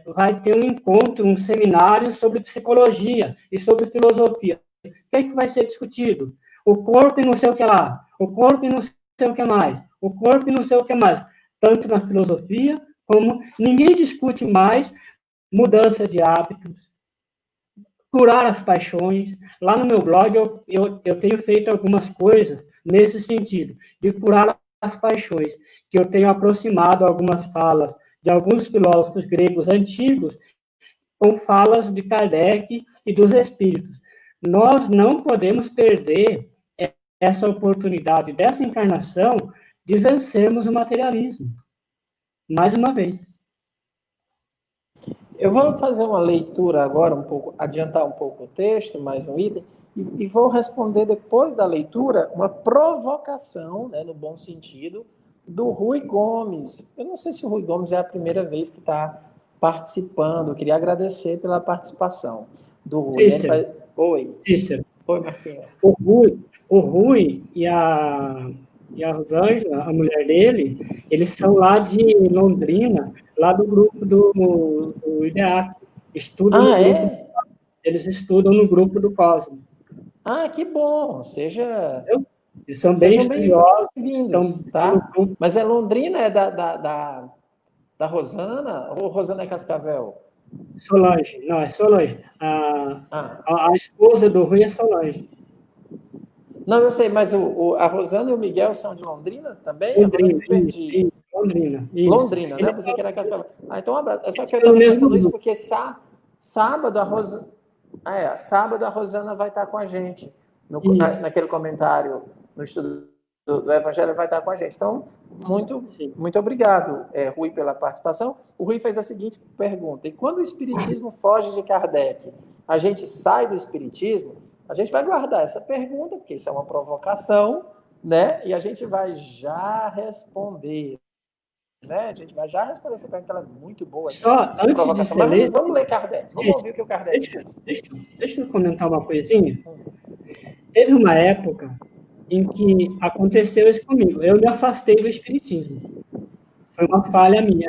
vai ter um encontro, um seminário sobre psicologia e sobre filosofia. O que é que vai ser discutido? O corpo e não sei o que lá, o corpo e não sei o que mais, o corpo e não sei o que mais. Tanto na filosofia, como ninguém discute mais mudança de hábitos, curar as paixões. Lá no meu blog eu tenho feito algumas coisas nesse sentido, de curar as paixões, que eu tenho aproximado algumas falas de alguns filósofos gregos antigos com falas de Kardec e dos espíritos. Nós não podemos perder essa oportunidade dessa encarnação de vencermos o materialismo. Mais uma vez. Eu vou fazer uma leitura agora, adiantar um pouco o texto, mais um item, e vou responder depois da leitura uma provocação, né, no bom sentido, do Rui Gomes. Eu não sei se o Rui Gomes é a primeira vez que está participando. Eu queria agradecer pela participação do Rui. Cícero. Oi. Cícero. Oi, Marquinhos. O Rui e a Rosângela, a mulher dele, eles são lá de Londrina, lá do grupo do IDEAC. Estudam eles estudam no grupo do Cosmo. Ah, que bom! Eles são bem estudiosos. Tá? Mas é Londrina, é da Rosana? Ou Rosana é Cascavel? Solange, não, é Solange. A esposa do Rui é Solange. Não, eu sei, mas a Rosana e o Miguel são de Londrina também? Londrina, Londrina. Isso. Londrina, né? Você quer Cascavel. Então, um abraço. É só que eu Pelo estava mesmo pensando isso grupo. porque sábado sábado a Rosana vai estar com a gente. Isso. Naquele comentário no estudo do Evangelho vai estar com a gente. Então, Sim. muito obrigado, Rui, pela participação. O Rui fez a seguinte pergunta: e quando o Espiritismo foge de Kardec, a gente sai do Espiritismo? A gente vai guardar essa pergunta, porque isso é uma provocação, né? E a gente vai já responder. Né? A gente vai já responder essa pergunta, ela é muito boa, Só essa antes de provocação. ser Mas lido, vamos ler Kardec. Vamos ouvir o que o Kardec diz. deixa eu comentar uma coisinha. Teve uma época em que aconteceu isso comigo. Eu me afastei do espiritismo. Foi uma falha minha.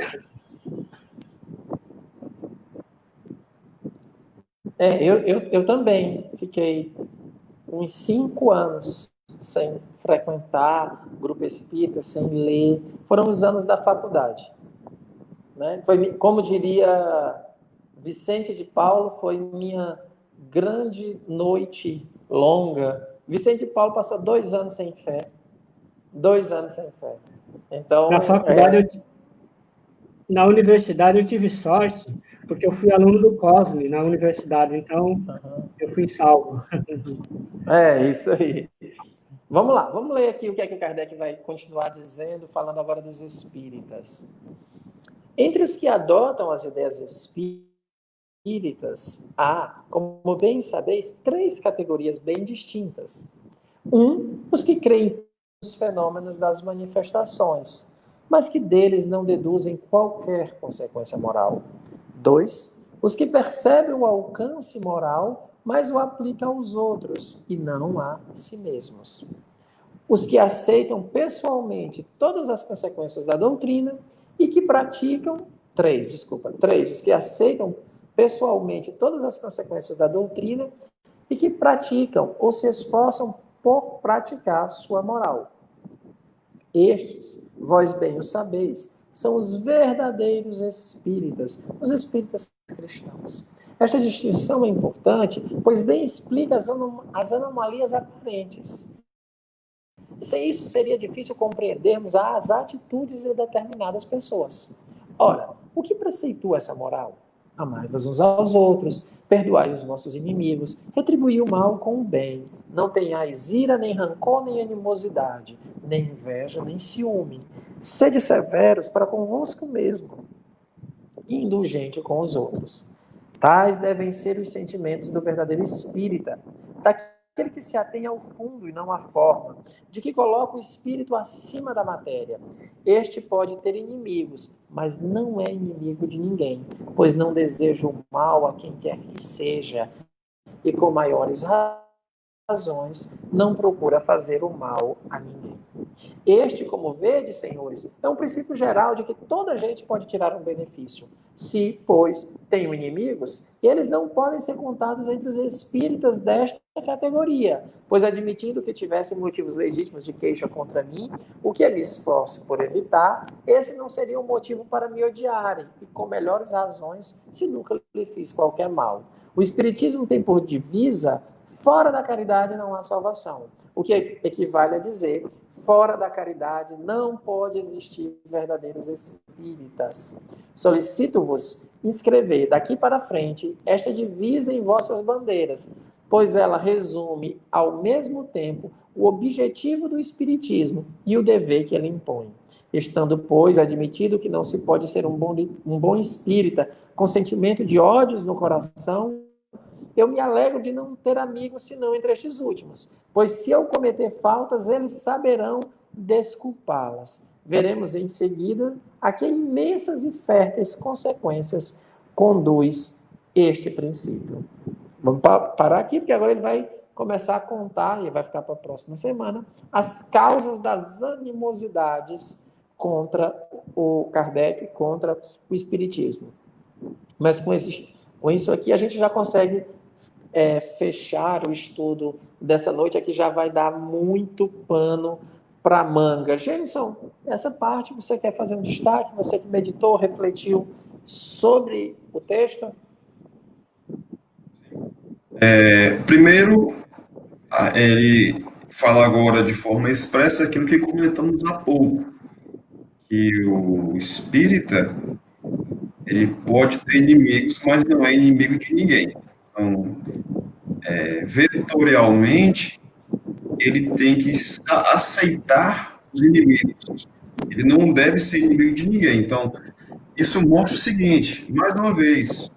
Eu também fiquei uns 5 anos sem frequentar grupo espírita, sem ler. Foram os anos da faculdade. Né? Foi, como diria Vicente de Paulo, foi minha grande noite longa. Vicente de Paulo passou 2 anos sem fé. 2 anos sem fé. Então, Na faculdade, na universidade eu tive sorte, porque eu fui aluno do Cosme na universidade, então eu fui salvo. Isso aí. Vamos lá, vamos ler aqui o que é que o Kardec vai continuar dizendo, falando agora dos espíritas. Entre os que adotam as ideias espíritas, há, como bem sabeis, 3 categorias bem distintas. Os que creem nos fenômenos das manifestações, mas que deles não deduzem qualquer consequência moral. 2, os que percebem o alcance moral, mas o aplicam aos outros e não a si mesmos. Os que aceitam pessoalmente todas as consequências da doutrina e que praticam, 3, os que aceitam pessoalmente todas as consequências da doutrina e que praticam ou se esforçam por praticar sua moral. Estes, vós bem o sabeis, são os verdadeiros espíritas, os espíritas cristãos. Esta distinção é importante, pois bem explica as anomalias aparentes. Sem isso, seria difícil compreendermos as atitudes de determinadas pessoas. Ora, o que preceitua essa moral? Amai-vos uns aos outros, perdoai os vossos inimigos, retribuí o mal com o bem, não tenhais ira, nem rancor, nem animosidade, nem inveja, nem ciúme. Sede severos para convosco mesmo, e indulgente com os outros. Tais devem ser os sentimentos do verdadeiro espírita, daquele que se atém ao fundo e não à forma, de que coloca o espírito acima da matéria. Este pode ter inimigos, mas não é inimigo de ninguém, pois não deseja o mal a quem quer que seja, e com maiores razões não procura fazer o mal a ninguém. Este, como vede, senhores, é um princípio geral de que toda gente pode tirar um benefício. Se, pois, tenho inimigos, eles não podem ser contados entre os espíritas desta categoria, pois admitindo que tivessem motivos legítimos de queixa contra mim, o que eu me esforço por evitar, esse não seria um motivo para me odiarem, e com melhores razões, se nunca lhe fiz qualquer mal. O espiritismo tem por divisa: fora da caridade não há salvação, o que equivale a dizer: fora da caridade não pode existir verdadeiros espíritas. Solicito-vos inscrever daqui para frente esta divisa em vossas bandeiras, pois ela resume ao mesmo tempo o objetivo do espiritismo e o dever que ele impõe. Estando, pois, admitido que não se pode ser um bom espírita com sentimento de ódios no coração, eu me alegro de não ter amigos senão entre estes últimos, pois se eu cometer faltas, eles saberão desculpá-las. Veremos em seguida a que imensas e férteis consequências conduz este princípio. Vamos parar aqui, porque agora ele vai começar a contar, e vai ficar para a próxima semana, as causas das animosidades contra o Kardec, contra o Espiritismo. Mas com isso aqui a gente já consegue fechar o estudo dessa noite. Aqui já vai dar muito pano para manga. Jenson, essa parte você quer fazer um destaque? Você que meditou, refletiu sobre o texto? Primeiro, ele fala agora de forma expressa aquilo que comentamos há pouco, que o espírita, ele pode ter inimigos, mas não é inimigo de ninguém. Então, vetorialmente, ele tem que aceitar os inimigos. Ele não deve ser inimigo de ninguém. Então, isso mostra o seguinte, mais uma vez,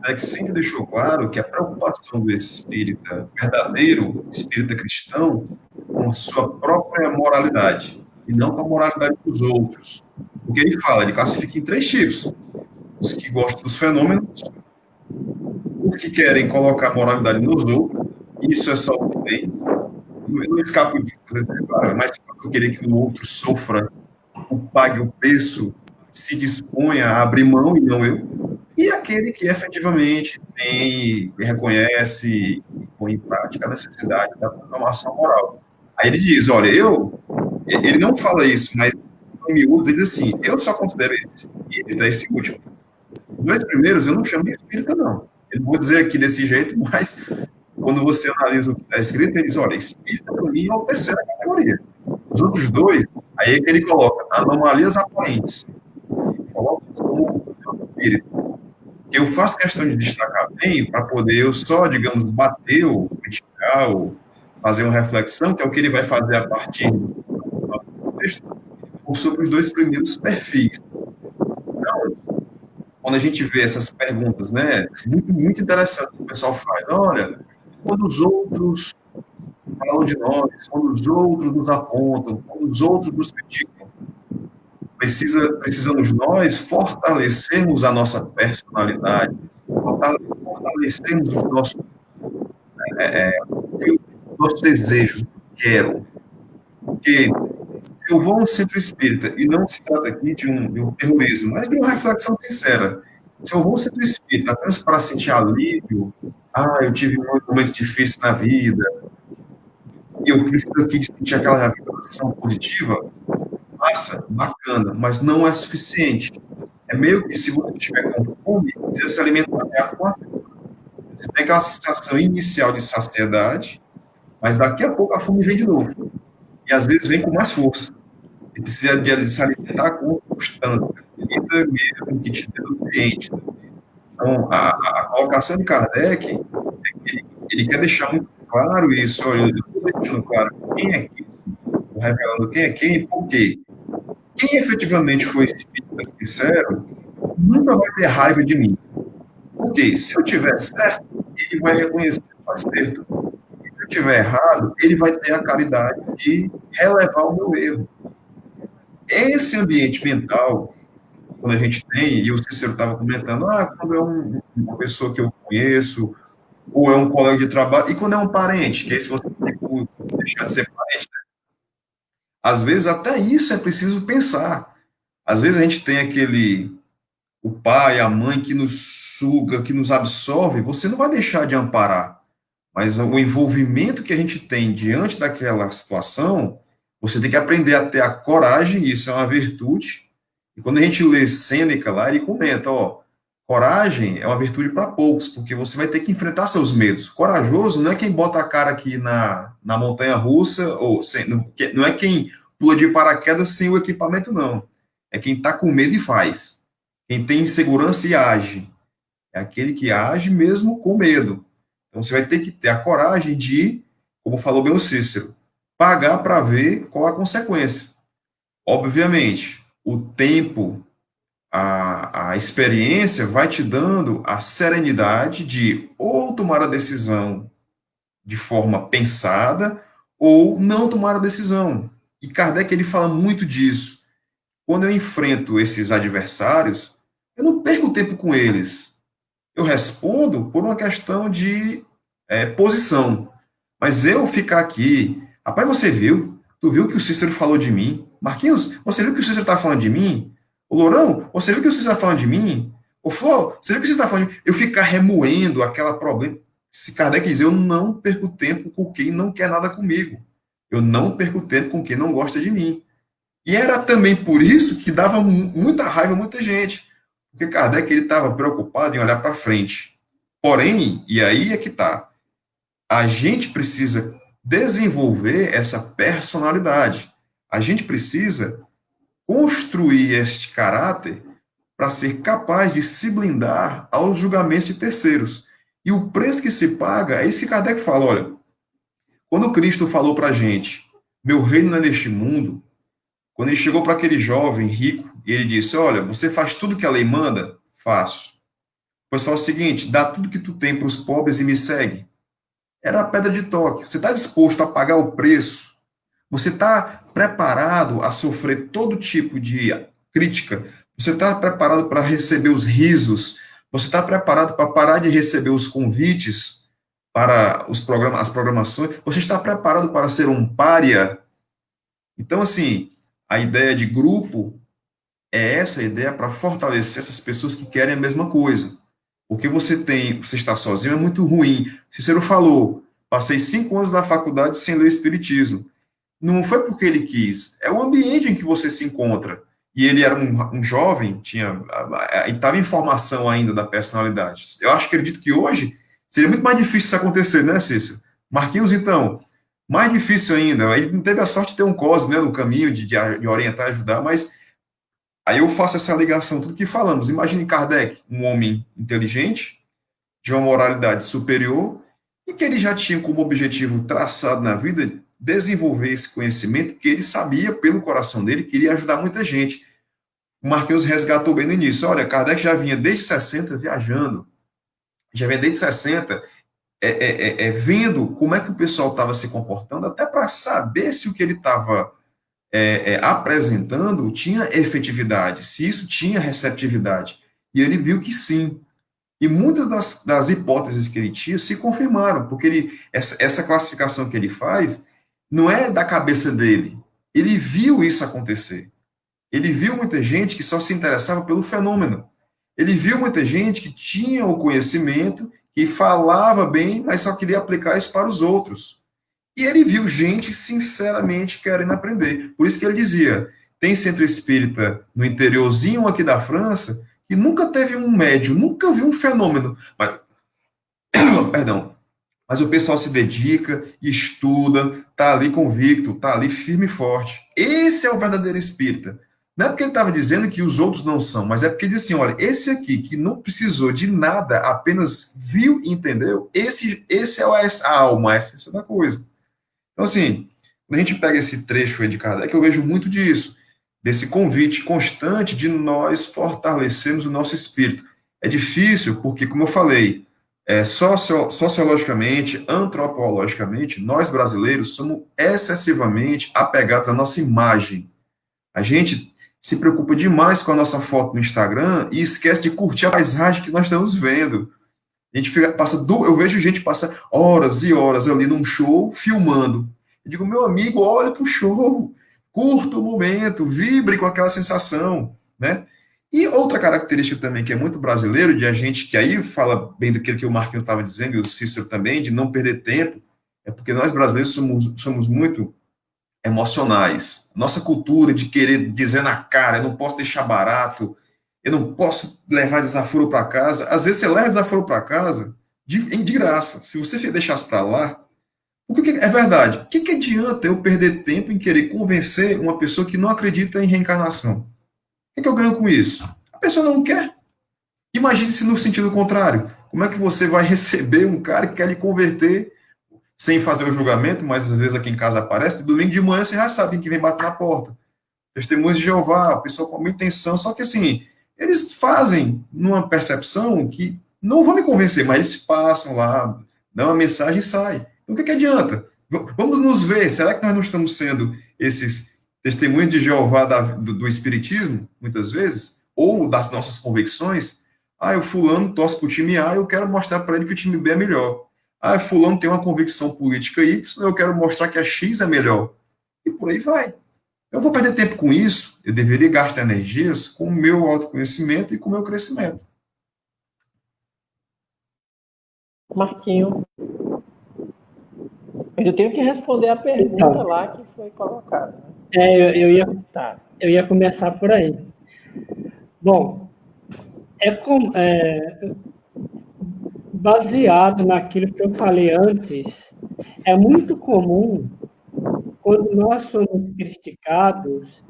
é que sempre deixou claro que a preocupação do espírita verdadeiro, espírita cristão, com a sua própria moralidade, e não com a moralidade dos outros. Porque ele fala, ele classifica em 3 tipos: os que gostam dos fenômenos, os que querem colocar a moralidade nos outros, isso é só o que tem, não escapo disso, mas eu querer que o outro sofra, pague o preço, se disponha a abrir mão e não eu, e aquele que efetivamente tem, reconhece e põe em prática a necessidade da transformação moral. Aí ele diz, olha, ele não fala isso, mas em miúdos ele diz assim, eu só considero esse espírita, esse último. Os 2 primeiros eu não chamo de espírita, não. Eu não vou dizer aqui desse jeito, mas quando você analisa o que está escrito, ele diz, olha, espírita para mim é a 3ª categoria. Os outros 2, aí é que ele coloca anomalias aparentes. Coloca como espírito. Eu faço questão de destacar bem para poder eu só, digamos, bater ou criticar ou fazer uma reflexão, que é o que ele vai fazer a partir do texto, ou sobre os 2 primeiros perfis. Então, quando a gente vê essas perguntas, né, muito, muito interessante que o pessoal faz, olha, quando os outros falam de nós, quando os outros nos apontam, quando os outros nos criticam, precisamos nós fortalecermos a nossa personalidade, fortalecermos os nossos desejos, quero. Porque se eu vou a um centro espírita, e não se trata aqui de um terrorismo, mas de uma reflexão sincera, se eu vou a um centro espírita apenas para sentir alívio, eu tive um momento difícil na vida, e eu preciso aqui de sentir aquela vibração positiva, massa, bacana, mas não é suficiente. É meio que se você estiver com fome, precisa se alimentar com a fome. Você tem aquela sensação inicial de saciedade, mas daqui a pouco a fome vem de novo. E às vezes vem com mais força. Você precisa de se alimentar com constância, comida mesmo que te dê nutrientes. Então, a colocação de Kardec, ele quer deixar muito claro isso. Olha, eu estou deixando claro quem é quem, estou revelando quem é quem e por quê. Quem efetivamente foi espírita sincero, nunca vai ter raiva de mim. Porque se eu tiver certo, ele vai reconhecer que está certo. Se eu tiver errado, ele vai ter a caridade de relevar o meu erro. Esse ambiente mental, quando a gente tem, e o Cícero estava comentando, quando é uma pessoa que eu conheço, ou é um colega de trabalho, e quando é um parente, que aí se você tem que deixar de ser parente, né? Às vezes até isso é preciso pensar. Às vezes a gente tem o pai, a mãe que nos suga, que nos absorve, você não vai deixar de amparar, mas o envolvimento que a gente tem diante daquela situação, você tem que aprender a ter a coragem, isso é uma virtude. E quando a gente lê Sêneca lá, ele comenta, coragem é uma virtude para poucos, porque você vai ter que enfrentar seus medos. Corajoso não é quem bota a cara aqui na montanha-russa, ou não é quem pula de paraquedas sem o equipamento, não. É quem está com medo e faz. Quem tem insegurança e age. É aquele que age mesmo com medo. Então você vai ter que ter a coragem de, como falou bem o Cícero, pagar para ver qual a consequência. Obviamente, o tempo, a experiência vai te dando a serenidade de ou tomar a decisão de forma pensada ou não tomar a decisão. E Kardec, ele fala muito disso. Quando eu enfrento esses adversários, eu não perco tempo com eles. Eu respondo por uma questão de posição. Mas eu ficar aqui... Rapaz, você viu? Tu viu que o Cícero falou de mim? Marquinhos, você viu que o Cícero está falando de mim? O Lourão, você viu que o Cícero está falando de mim? O Flor, você viu que o Cícero está falando de mim? Eu ficar remoendo aquela problema. Se Kardec diz, eu não perco tempo com quem não quer nada comigo. Eu não perco tempo com quem não gosta de mim. E era também por isso que dava muita raiva a muita gente. Porque Kardec estava preocupado em olhar para frente. Porém, e aí é que está, a gente precisa desenvolver essa personalidade. A gente precisa construir este caráter para ser capaz de se blindar aos julgamentos de terceiros. E o preço que se paga é isso que Kardec fala, olha, quando Cristo falou para a gente, meu reino não é neste mundo, quando ele chegou para aquele jovem rico, e ele disse, olha, você faz tudo que a lei manda? Faço. Pois fala o seguinte, dá tudo que tu tem para os pobres e me segue. Era a pedra de toque. Você está disposto a pagar o preço? Você está preparado a sofrer todo tipo de crítica? Você está preparado para receber os risos? Você está preparado para parar de receber os convites para as programações? Você está preparado para ser um pária? Então, assim, a ideia de grupo é essa ideia para fortalecer essas pessoas que querem a mesma coisa. Porque você está sozinho é muito ruim. Cícero falou, passei 5 anos na faculdade sem ler Espiritismo. Não foi porque ele quis, é o ambiente em que você se encontra. E ele era um jovem, estava em formação ainda da personalidade. Eu acredito que hoje seria muito mais difícil isso acontecer, né, Cícero? Marquinhos, então, mais difícil ainda. Ele não teve a sorte de ter um COS, né, no caminho, de orientar e ajudar, mas aí eu faço essa ligação, tudo que falamos. Imagine Kardec, um homem inteligente, de uma moralidade superior, e que ele já tinha como objetivo traçado na vida desenvolver esse conhecimento que ele sabia pelo coração dele que iria ajudar muita gente. O Marquinhos resgatou bem no início. Olha, Kardec já vinha desde 60 viajando, já vinha desde 60 vendo como é que o pessoal estava se comportando, até para saber se o que ele estava apresentando tinha efetividade, se isso tinha receptividade. E ele viu que sim. E muitas das hipóteses que ele tinha se confirmaram, porque essa classificação que ele faz não é da cabeça dele. Ele viu isso acontecer. Ele viu muita gente que só se interessava pelo fenômeno. Ele viu muita gente que tinha o conhecimento, que falava bem, mas só queria aplicar isso para os outros. E ele viu gente sinceramente querendo aprender. Por isso que ele dizia, tem centro espírita no interiorzinho aqui da França, que nunca teve um médium, nunca viu um fenômeno. Perdão. Mas o pessoal se dedica, estuda, está ali convicto, está ali firme e forte. Esse é o verdadeiro espírita. Não é porque ele estava dizendo que os outros não são, mas é porque ele diz assim, olha, esse aqui, que não precisou de nada, apenas viu e entendeu, esse é a alma, a essência da coisa. Então, assim, quando a gente pega esse trecho aí de Kardec, eu vejo muito disso, desse convite constante de nós fortalecermos o nosso espírito. É difícil porque, como eu falei, sociologicamente, antropologicamente, nós brasileiros somos excessivamente apegados à nossa imagem. A gente se preocupa demais com a nossa foto no Instagram e esquece de curtir a paisagem que nós estamos vendo. A gente eu vejo gente passar horas e horas ali num show filmando. Eu digo, meu amigo, olhe para o show, curta o momento, vibre com aquela sensação, né? E outra característica também que é muito brasileiro, de a gente, que aí fala bem daquilo que o Marquinhos estava dizendo, e o Cícero também, de não perder tempo, é porque nós brasileiros somos muito emocionais. Nossa cultura de querer dizer na cara, eu não posso deixar barato, eu não posso levar desaforo para casa. Às vezes você leva desaforo para casa de graça. Se você deixasse para lá, é verdade. O que adianta eu perder tempo em querer convencer uma pessoa que não acredita em reencarnação? O que eu ganho com isso? A pessoa não quer. Imagine se no sentido contrário. Como é que você vai receber um cara que quer lhe converter sem fazer o julgamento, mas às vezes aqui em casa aparece, de domingo de manhã você já sabe quem vem bater na porta. Testemunhos de Jeová, pessoa com uma intenção, só que assim, eles fazem numa percepção que não vão me convencer, mas eles passam lá, dão uma mensagem e saem. Então o que adianta? Vamos nos ver, será que nós não estamos sendo esses testemunhos de Jeová do Espiritismo, muitas vezes? Ou das nossas convicções? Ah, o fulano torce para o time A, eu quero mostrar para ele que o time B é melhor. Ah, fulano tem uma convicção política Y, eu quero mostrar que a X é melhor. E por aí vai. Eu vou perder tempo com isso, eu deveria gastar energias com o meu autoconhecimento e com o meu crescimento. Marquinho, eu tenho que responder a pergunta lá que foi colocada. Eu ia começar por aí. Bom, baseado naquilo que eu falei antes, é muito comum, quando nós somos criticados,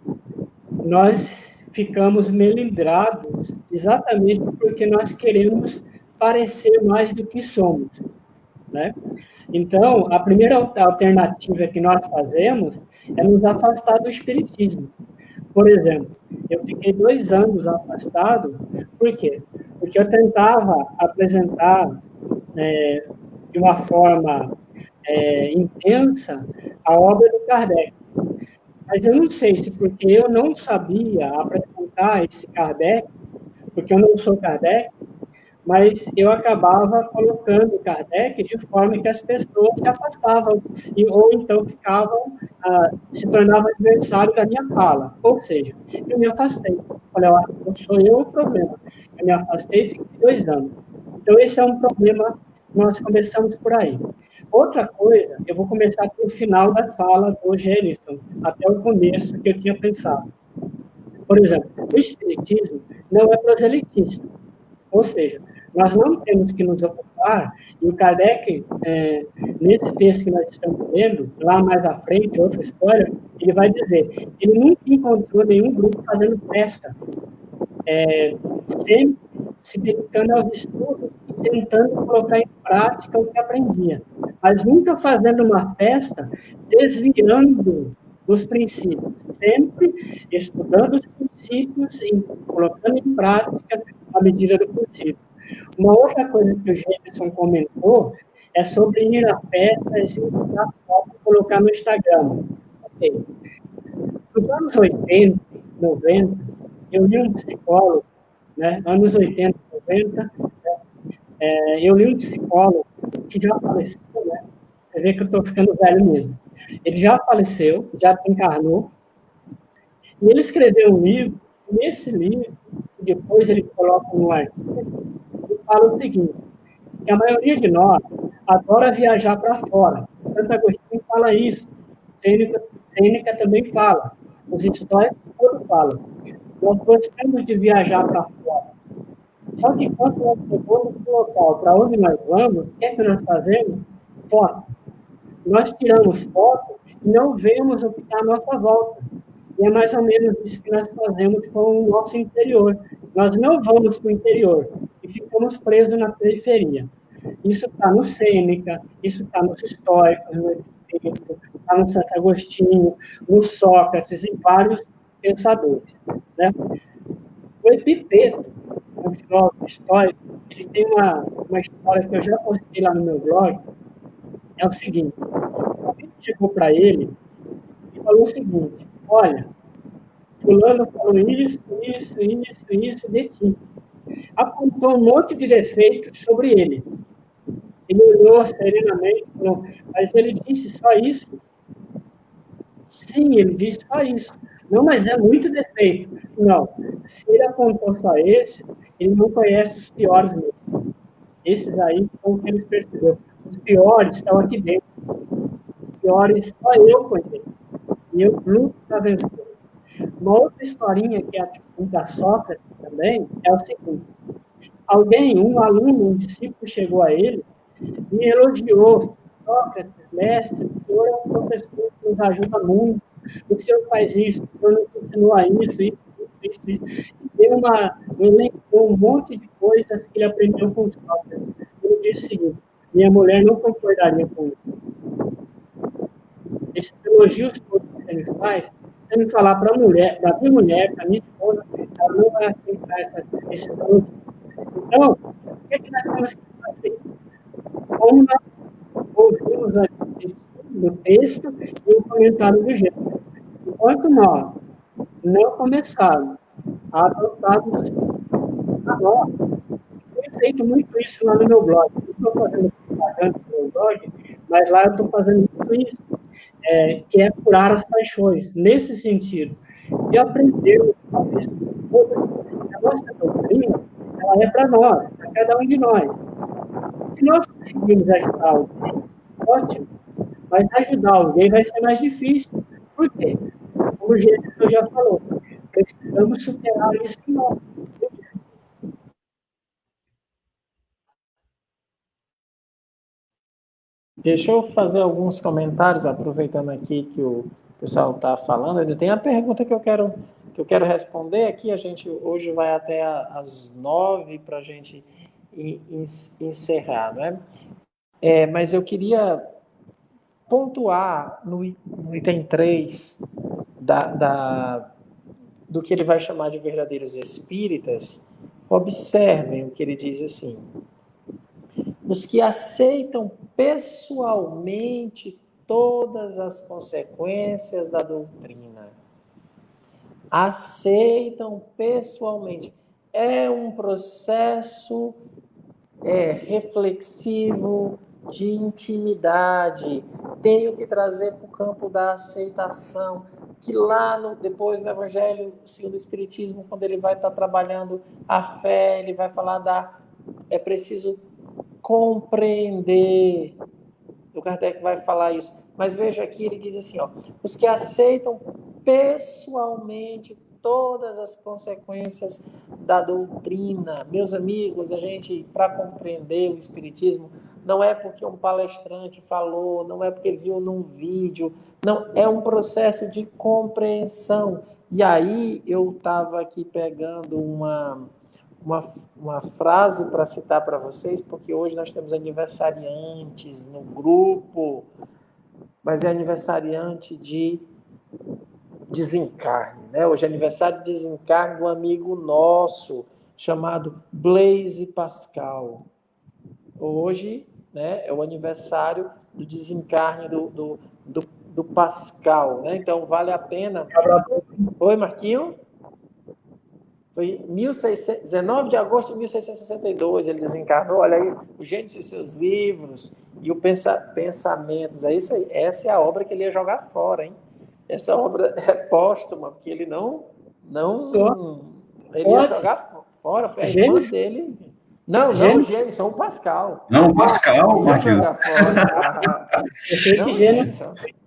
nós ficamos melindrados exatamente porque nós queremos parecer mais do que somos, né? Então, a primeira alternativa que nós fazemos é nos afastar do espiritismo. Por exemplo, eu fiquei 2 anos afastado, por quê? Porque eu tentava apresentar de uma forma intensa a obra do Kardec. Mas eu não sei se porque eu não sabia apresentar esse Kardec, porque eu não sou Kardec, mas eu acabava colocando Kardec de forma que as pessoas se afastavam, ou então ficavam, se tornavam adversários da minha fala. Ou seja, eu me afastei. Falei, não sou eu o problema. Eu me afastei e fiquei 2 anos. Então, esse é um problema que nós começamos por aí. Outra coisa, eu vou começar pelo final da fala do Gênison, até o começo que eu tinha pensado. Por exemplo, o espiritismo não é proselitista. Ou seja, nós não temos que nos ocupar, e o Kardec, nesse texto que nós estamos lendo, lá mais à frente, outra história, ele vai dizer, ele nunca encontrou nenhum grupo fazendo festa, sempre se dedicando aos estudos e tentando colocar em prática o que aprendia, mas nunca fazendo uma festa desviando dos princípios, sempre estudando os princípios e colocando em prática à medida do possível. Uma outra coisa que o Jefferson comentou é sobre ir à festa e se tirar foto e colocar no Instagram. Okay. Nos anos 80, 90, eu li um psicólogo, né, anos 80, 90, eu li um psicólogo que já faleceu, né, você vê que eu estou ficando velho mesmo. Ele já faleceu, já desencarnou, e ele escreveu um livro, e nesse livro, depois ele coloca no artigo, ele fala o seguinte, que a maioria de nós adora viajar para fora. Santo Agostinho fala isso, Sêneca também fala, os históricos todos falam. Nós gostamos de viajar para fora. Só que quando nós chegamos no local para onde nós vamos, o que é que nós fazemos? Foto. Nós tiramos foto e não vemos o que está à nossa volta. E é mais ou menos isso que nós fazemos com o nosso interior. Nós não vamos para o interior e ficamos presos na periferia. Isso está no Sêneca, isso está nos históricos, no Epiteto, está no Santo Agostinho, no Sócrates e vários pensadores, né? O Epiteto, um filósofo histórico, ele tem uma história que eu já postei lá no meu blog, é o seguinte, alguém chegou para ele e falou o seguinte, olha, fulano falou isso de ti. Apontou um monte de defeitos sobre ele. Ele olhou serenamente, falou, mas ele disse só isso? Sim, ele disse só isso. Não, mas é muito defeito. Não, se ele apontou só esse, ele não conhece os piores mesmo. Esses aí são os que ele percebeu. Os piores estão aqui dentro. Os piores só eu conheço. E eu luto para vencer. Uma outra historinha que é da Sócrates também é o seguinte. Um aluno, um discípulo chegou a ele e elogiou. Sócrates, mestre, o senhor é um professor que nos ajuda muito. O senhor faz isso, o senhor nos ensinou a isso. E elencou um monte de coisas que ele aprendeu com Sócrates. Ele disse o seguinte, minha mulher não concordaria com isso. Esses elogios todos que ele faz, se ele falar para a mulher, para minha mulher, para minha esposa, ela não vai aceitar esses elogios. Então, o que é que nós temos que fazer? Como nós ouvimos aqui no texto e o comentário do Gênesis. Enquanto nós não começarmos a adotar os princípios da norma, eu tenho feito muito isso lá no meu blog. Eu estou fazendo propaganda no meu blog, mas lá eu estou fazendo muito isso, que é curar as paixões, nesse sentido, de aprender a a nossa doutrina, ela é para nós, para cada um de nós. Se nós conseguirmos ajudar alguém, ótimo, mas ajudar alguém vai ser mais difícil. Por quê? Como o Gênesis já falou, precisamos superar isso em nós. Deixa eu fazer alguns comentários, aproveitando aqui que o pessoal está falando. Ainda tem a pergunta que eu eu quero responder aqui, a gente hoje vai até às 9 para a gente encerrar, não é? Mas eu queria pontuar no item 3 do que ele vai chamar de verdadeiros espíritas. Observem o que ele diz assim: os que aceitam pessoalmente todas as consequências da doutrina. Aceitam pessoalmente. É um processo reflexivo, de intimidade. Tenho que trazer para o campo da aceitação, que lá depois no Evangelho segundo o Espiritismo, quando ele vai estar trabalhando a fé, ele vai falar é preciso compreender. O Kardec vai falar isso. Mas veja aqui, ele diz assim, os que aceitam pessoalmente todas as consequências da doutrina. Meus amigos, a gente, para compreender o Espiritismo, não é porque um palestrante falou, não é porque viu num vídeo, não, é um processo de compreensão. E aí, eu estava aqui pegando uma frase para citar para vocês, porque hoje nós temos aniversariantes no grupo, mas é aniversariante de desencarne, né? Hoje é aniversário de desencarne de um amigo nosso, chamado Blaise Pascal. Hoje, né, é o aniversário do desencarne do Pascal, né? Então, vale a pena... Oi, Marquinho? Foi 19 de agosto de 1662, ele desencarnou. Olha aí, o Gênesis e seus livros e o Pensamentos. É isso aí. Essa é a obra que ele ia jogar fora, hein? Essa obra é póstuma, porque ele não ele ia jogar fora. Foi a irmã dele. Não, Gênesis, o Pascal. Não, o Pascal, Marquinhos. Jogar fora. Não, Gênesis.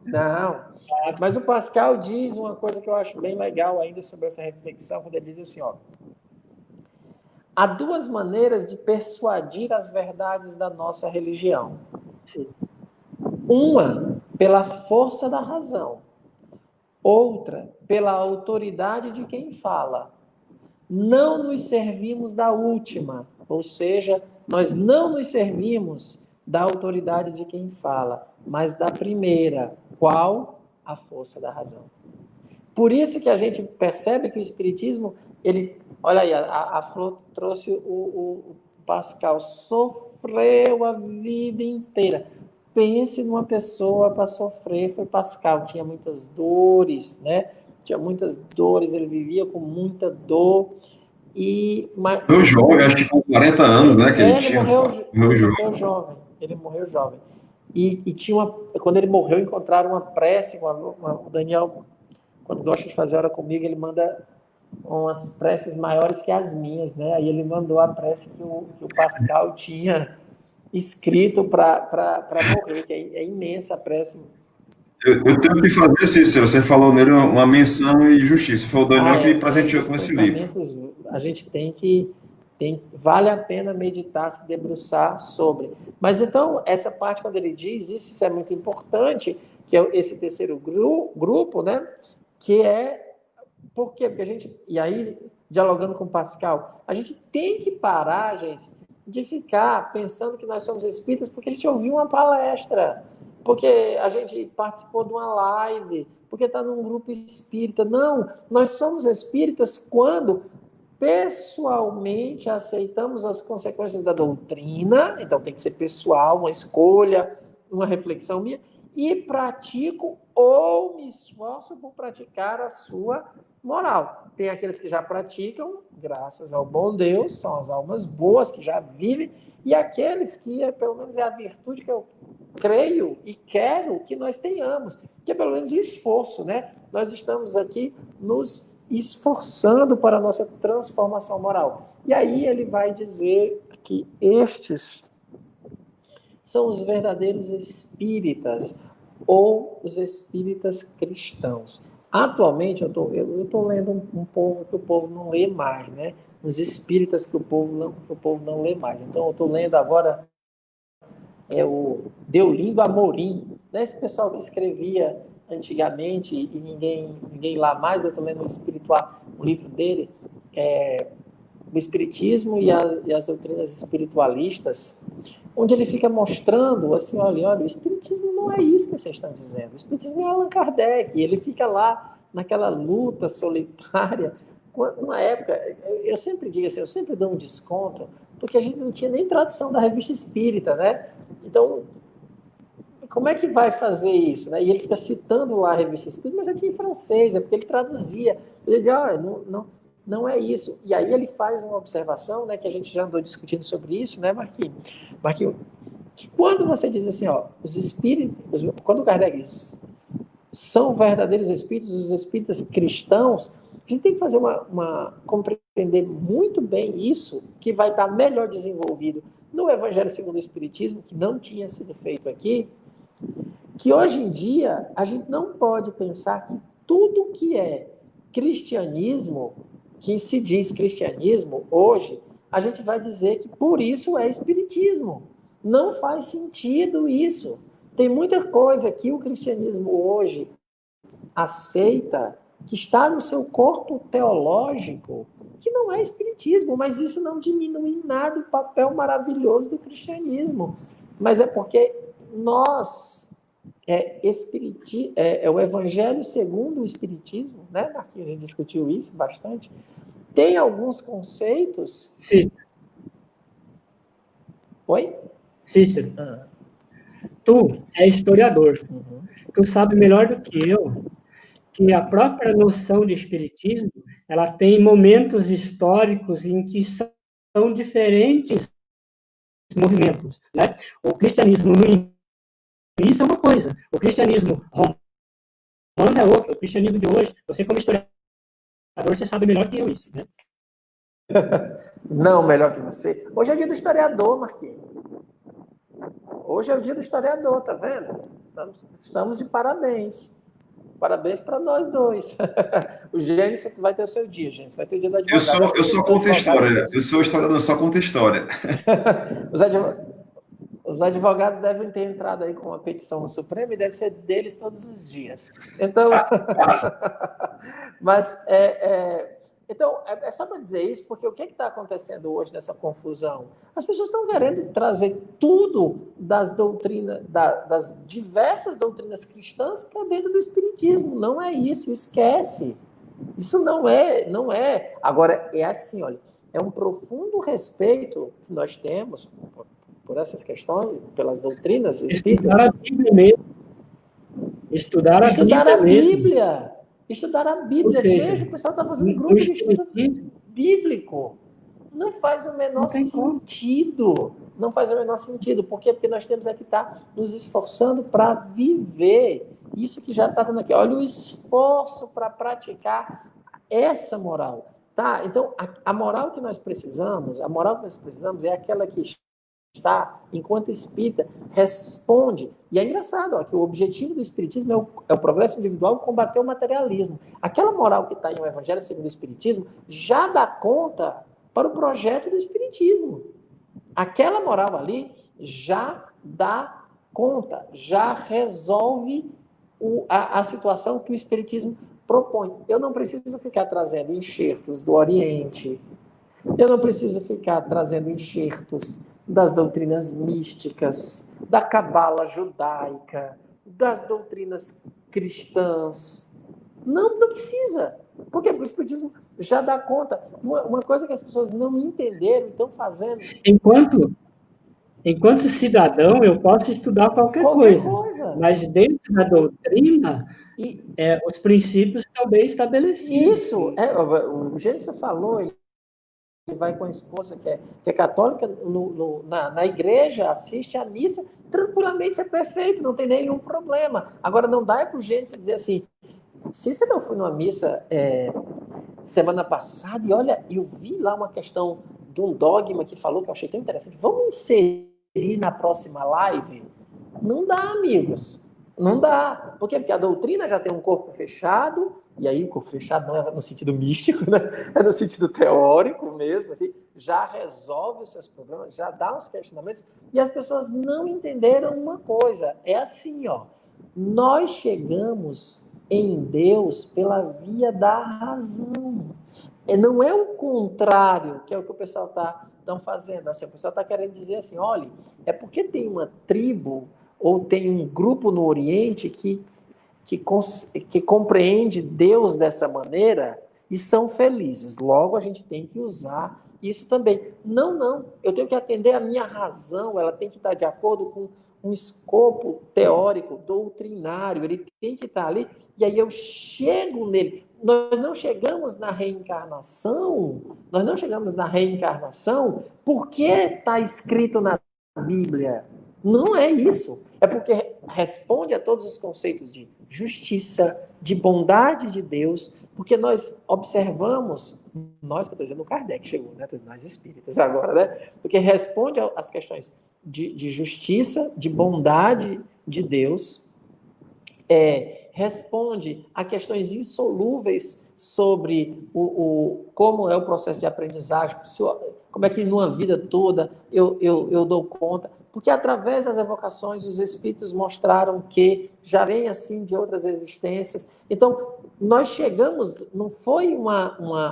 Não. Mas o Pascal diz uma coisa que eu acho bem legal ainda sobre essa reflexão, quando ele diz assim, há duas maneiras de persuadir as verdades da nossa religião. Uma, pela força da razão. Outra, pela autoridade de quem fala. Não nos servimos da última, ou seja, nós não nos servimos da autoridade de quem fala, mas da primeira. Qual? A força da razão. Por isso que a gente percebe que o Espiritismo, olha aí, a Flor trouxe o Pascal, sofreu a vida inteira. Pense numa pessoa para sofrer, foi Pascal, tinha muitas dores, né? Tinha muitas dores, ele vivia com muita dor. Meu jovem, acho que com 40 anos, né? Que ele tinha. Ele morreu jovem. E tinha quando ele morreu, encontraram uma prece, o Daniel, quando gosta de fazer hora comigo, ele manda umas preces maiores que as minhas, né? Aí ele mandou a prece que o Pascal tinha escrito para morrer, que é imensa a prece. Eu tenho que fazer, Cícero, você falou nele uma menção e justiça. Foi o Daniel que me presenteou com esse livro. A gente vale a pena meditar, se debruçar sobre. Mas então, essa parte, quando ele diz, isso é muito importante, que é esse terceiro grupo, né? Que é, por quê? Porque a gente, e aí, dialogando com o Pascal, a gente tem que parar, gente, de ficar pensando que nós somos espíritas porque a gente ouviu uma palestra, porque a gente participou de uma live, porque está num grupo espírita. Não, nós somos espíritas quando pessoalmente aceitamos as consequências da doutrina, então tem que ser pessoal, uma escolha, uma reflexão minha, e pratico ou me esforço por praticar a sua moral. Tem aqueles que já praticam, graças ao bom Deus, são as almas boas que já vivem, e aqueles que, pelo menos, é a virtude que eu creio e quero que nós tenhamos, que é pelo menos o esforço, né? Nós estamos aqui nos esforçando para a nossa transformação moral. E aí ele vai dizer que estes são os verdadeiros espíritas, ou os espíritas cristãos. Atualmente, eu estou lendo um povo que o povo não lê mais, né? Os espíritas que o povo não lê mais. Então, eu estou lendo agora o Deolindo Amorim, né? Esse pessoal que escrevia antigamente, e ninguém lá mais, eu estou lendo um livro dele, o Espiritismo e as doutrinas espiritualistas, onde ele fica mostrando assim, olha, o Espiritismo não é isso que vocês estão dizendo, o Espiritismo é Allan Kardec, e ele fica lá naquela luta solitária. Uma época, eu sempre digo assim, eu sempre dou um desconto, porque a gente não tinha nem tradução da Revista Espírita, né? Então, como é que vai fazer isso? Né? E ele fica citando lá a Revista Espírita, mas aqui em francês, é porque ele traduzia. Ele diz, não é isso. E aí ele faz uma observação, né, que a gente já andou discutindo sobre isso, né, Marquinhos? Marquinhos, que quando você diz assim, os espíritos, quando o Kardec diz, são verdadeiros espíritos, os espíritas cristãos, a gente tem que fazer compreender muito bem isso, que vai estar melhor desenvolvido no Evangelho segundo o Espiritismo, que não tinha sido feito aqui, que hoje em dia a gente não pode pensar que tudo que é cristianismo, que se diz cristianismo hoje, a gente vai dizer que por isso é espiritismo. Não faz sentido isso. Tem muita coisa que o cristianismo hoje aceita, que está no seu corpo teológico, que não é espiritismo, mas isso não diminui em nada o papel maravilhoso do cristianismo. Mas é porque nós, o Evangelho segundo o Espiritismo, né, Marquinhos? A gente discutiu isso bastante. Tem alguns conceitos. Cícero. Oi? Cícero. Tu é historiador. Uhum. Tu sabe melhor do que eu que a própria noção de espiritismo, ela tem momentos históricos em que são diferentes movimentos, né? O cristianismo no início é uma coisa, o cristianismo romano é outra, o cristianismo de hoje, você como historiador, você sabe melhor que eu isso, né? Não, melhor que você. Hoje é o dia do historiador, Marquinhos. Hoje é o dia do historiador, tá vendo? Estamos de parabéns. Parabéns para nós dois. O Gênesis vai ter o seu dia, gente. Vai ter o dia do advogado. Eu só conto história. Eu sou historiador, só conto história. Os advogados devem ter entrado aí com uma petição no Supremo e deve ser deles todos os dias. Então, mas então é só para dizer isso, porque o que está acontecendo hoje nessa confusão? As pessoas estão querendo trazer tudo das doutrinas, das diversas doutrinas cristãs para dentro do espiritismo. Não é isso, esquece. Isso não é. Agora, é assim, olha, é um profundo respeito que nós temos por essas questões, pelas doutrinas espíritas. Estudar a Bíblia mesmo. Estudar a Bíblia. Estudar a Bíblia. Seja, veja, o pessoal está fazendo grupo de estudo bíblico. Não faz o menor sentido. Não faz o menor sentido. Por quê? Porque nós temos que estar nos esforçando para viver isso que já está dando aqui. Olha o esforço para praticar essa moral. Tá? Então, a moral que nós precisamos, é aquela que está, enquanto espírita, responde. E é engraçado, que o objetivo do espiritismo é o progresso individual e combater o materialismo. Aquela moral que está em O Evangelho segundo o Espiritismo já dá conta para o projeto do espiritismo. Aquela moral ali já dá conta, já resolve a situação que o espiritismo propõe. Eu não preciso ficar trazendo enxertos do Oriente, eu não preciso ficar trazendo enxertos das doutrinas místicas, da cabala judaica, das doutrinas cristãs. Não precisa. Por quê? Porque o espiritismo já dá conta. Uma coisa que as pessoas não entenderam, estão fazendo. Enquanto cidadão, eu posso estudar qualquer coisa. Mas dentro da doutrina, os princípios estão bem estabelecidos. Isso. O Gênesis falou, ele vai com a esposa que é católica, na igreja, assiste à missa, tranquilamente, isso é perfeito, não tem nenhum problema. Agora, não dá para o Gênesis dizer assim, se você não foi numa missa semana passada, e olha, eu vi lá uma questão de um dogma que falou, que eu achei tão interessante, vamos inserir na próxima live? Não dá, amigos. Não dá. Por quê? Porque a doutrina já tem um corpo fechado, e aí o corpo fechado não é no sentido místico, né? É no sentido teórico mesmo, assim, já resolve os seus problemas, já dá os questionamentos, e as pessoas não entenderam uma coisa, é assim, Nós chegamos em Deus pela via da razão. Não é o contrário, que é o que o pessoal está fazendo. Assim, o pessoal está querendo dizer assim, olha, é porque tem uma tribo ou tem um grupo no Oriente que compreende Deus dessa maneira e são felizes. Logo, a gente tem que usar isso também. Não. Eu tenho que atender a minha razão, ela tem que estar de acordo com um escopo teórico, doutrinário, ele tem que estar ali, e aí eu chego nele. Nós não chegamos na reencarnação porque está escrito na Bíblia. Não é isso. É porque responde a todos os conceitos de justiça, de bondade de Deus, porque nós observamos, nós que eu estou dizendo, o Kardec chegou, né? Nós espíritas agora, né? Porque responde às questões de justiça, de bondade de Deus, responde a questões insolúveis sobre como é o processo de aprendizagem, como é que numa vida toda eu dou conta, porque através das evocações os espíritos mostraram que já vem assim de outras existências. Então, nós chegamos, não foi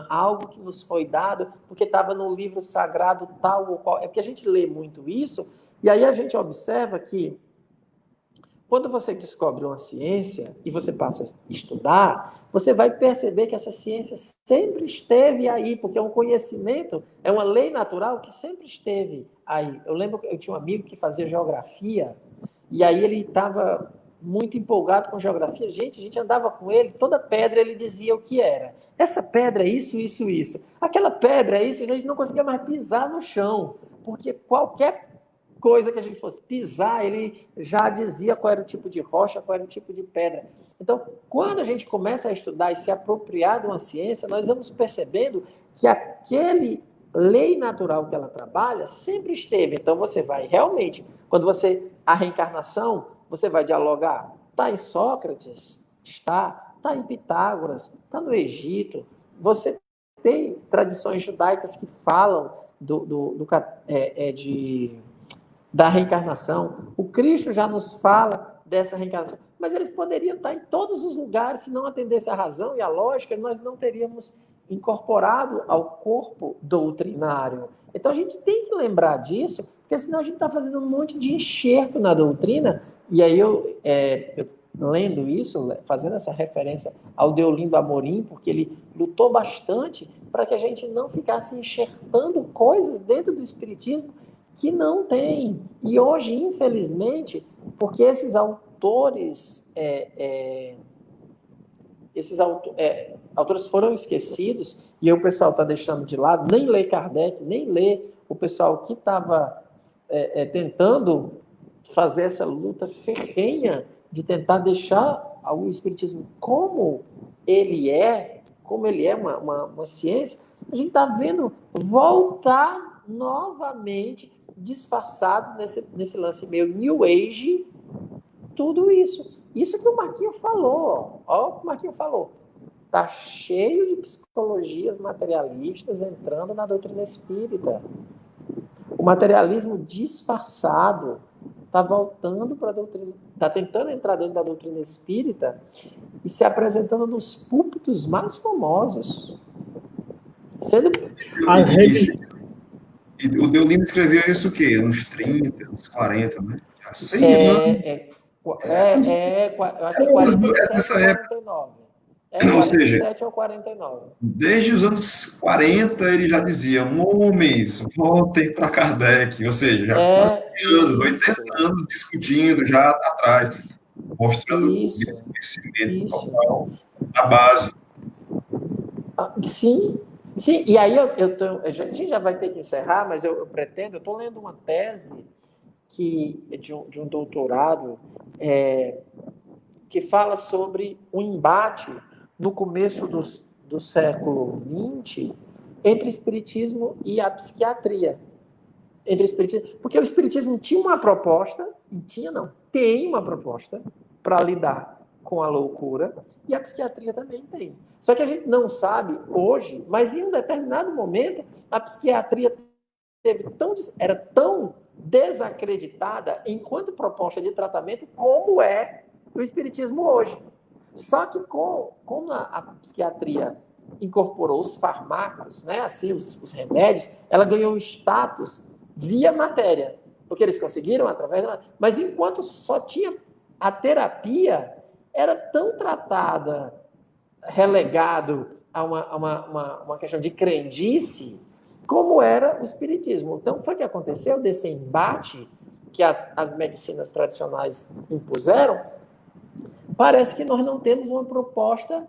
algo que nos foi dado porque estava no livro sagrado tal ou qual, é porque a gente lê muito isso, e aí a gente observa que quando você descobre uma ciência e você passa a estudar, você vai perceber que essa ciência sempre esteve aí, porque é um conhecimento, é uma lei natural que sempre esteve aí. Eu lembro que eu tinha um amigo que fazia geografia, e aí ele estava muito empolgado com geografia. A gente andava com ele, toda pedra ele dizia o que era. Essa pedra é isso, isso, isso. Aquela pedra é isso, a gente não conseguia mais pisar no chão, porque qualquer coisa que a gente fosse pisar, ele já dizia qual era o tipo de rocha, qual era o tipo de pedra. Então, quando a gente começa a estudar e se apropriar de uma ciência, nós vamos percebendo que aquele lei natural que ela trabalha sempre esteve. Então, você vai realmente, quando a reencarnação, você vai dialogar. Está em Sócrates? Está em Pitágoras? Está no Egito? Você tem tradições judaicas que falam da reencarnação. O Cristo já nos fala dessa reencarnação. Mas eles poderiam estar em todos os lugares, se não atendesse a razão e a lógica, nós não teríamos incorporado ao corpo doutrinário. Então a gente tem que lembrar disso, porque senão a gente está fazendo um monte de enxerto na doutrina, e aí eu lendo isso, fazendo essa referência ao Deolindo Amorim, porque ele lutou bastante para que a gente não ficasse enxertando coisas dentro do Espiritismo que não tem. E hoje, infelizmente, porque esses autores foram esquecidos, e aí o pessoal está deixando de lado, nem lê Kardec, nem lê o pessoal que estava tentando fazer essa luta ferrenha de tentar deixar o Espiritismo como ele é uma ciência. A gente está vendo voltar novamente disfarçado nesse lance meio New Age, tudo isso. Isso que o Marquinho falou. Olha o que o Marquinho falou. Está cheio de psicologias materialistas entrando na doutrina espírita. O materialismo disfarçado está voltando para a doutrina, está tentando entrar dentro da doutrina espírita e se apresentando nos púlpitos mais famosos. E o Deolindo escreveu isso o quê? Nos 30, nos 40, né? Já 100 anos. Eu acho que 47 ou 49. Ou seja, 47 ou 49. Desde os anos 40 ele já dizia: homens, voltem para Kardec. Ou seja, já 80 anos discutindo já atrás, mostrando o conhecimento total, a base. Sim. Sim, e aí a gente já vai ter que encerrar, mas eu estou lendo uma tese de um doutorado que fala sobre o embate no começo do século XX entre espiritismo e a psiquiatria. Porque o espiritismo tinha uma proposta, tem uma proposta para lidar com a loucura, e a psiquiatria também tem. Só que a gente não sabe hoje, mas em um determinado momento, a psiquiatria era tão desacreditada enquanto proposta de tratamento como é o o espiritismo hoje. Só que como a psiquiatria incorporou os fármacos, né, assim, os remédios, ela ganhou um status via matéria, porque eles conseguiram através da... Mas enquanto só tinha a terapia, era tão tratada, relegado a uma questão de crendice, como era o espiritismo. Então, foi que aconteceu desse embate que as medicinas tradicionais impuseram. Parece que nós não temos uma proposta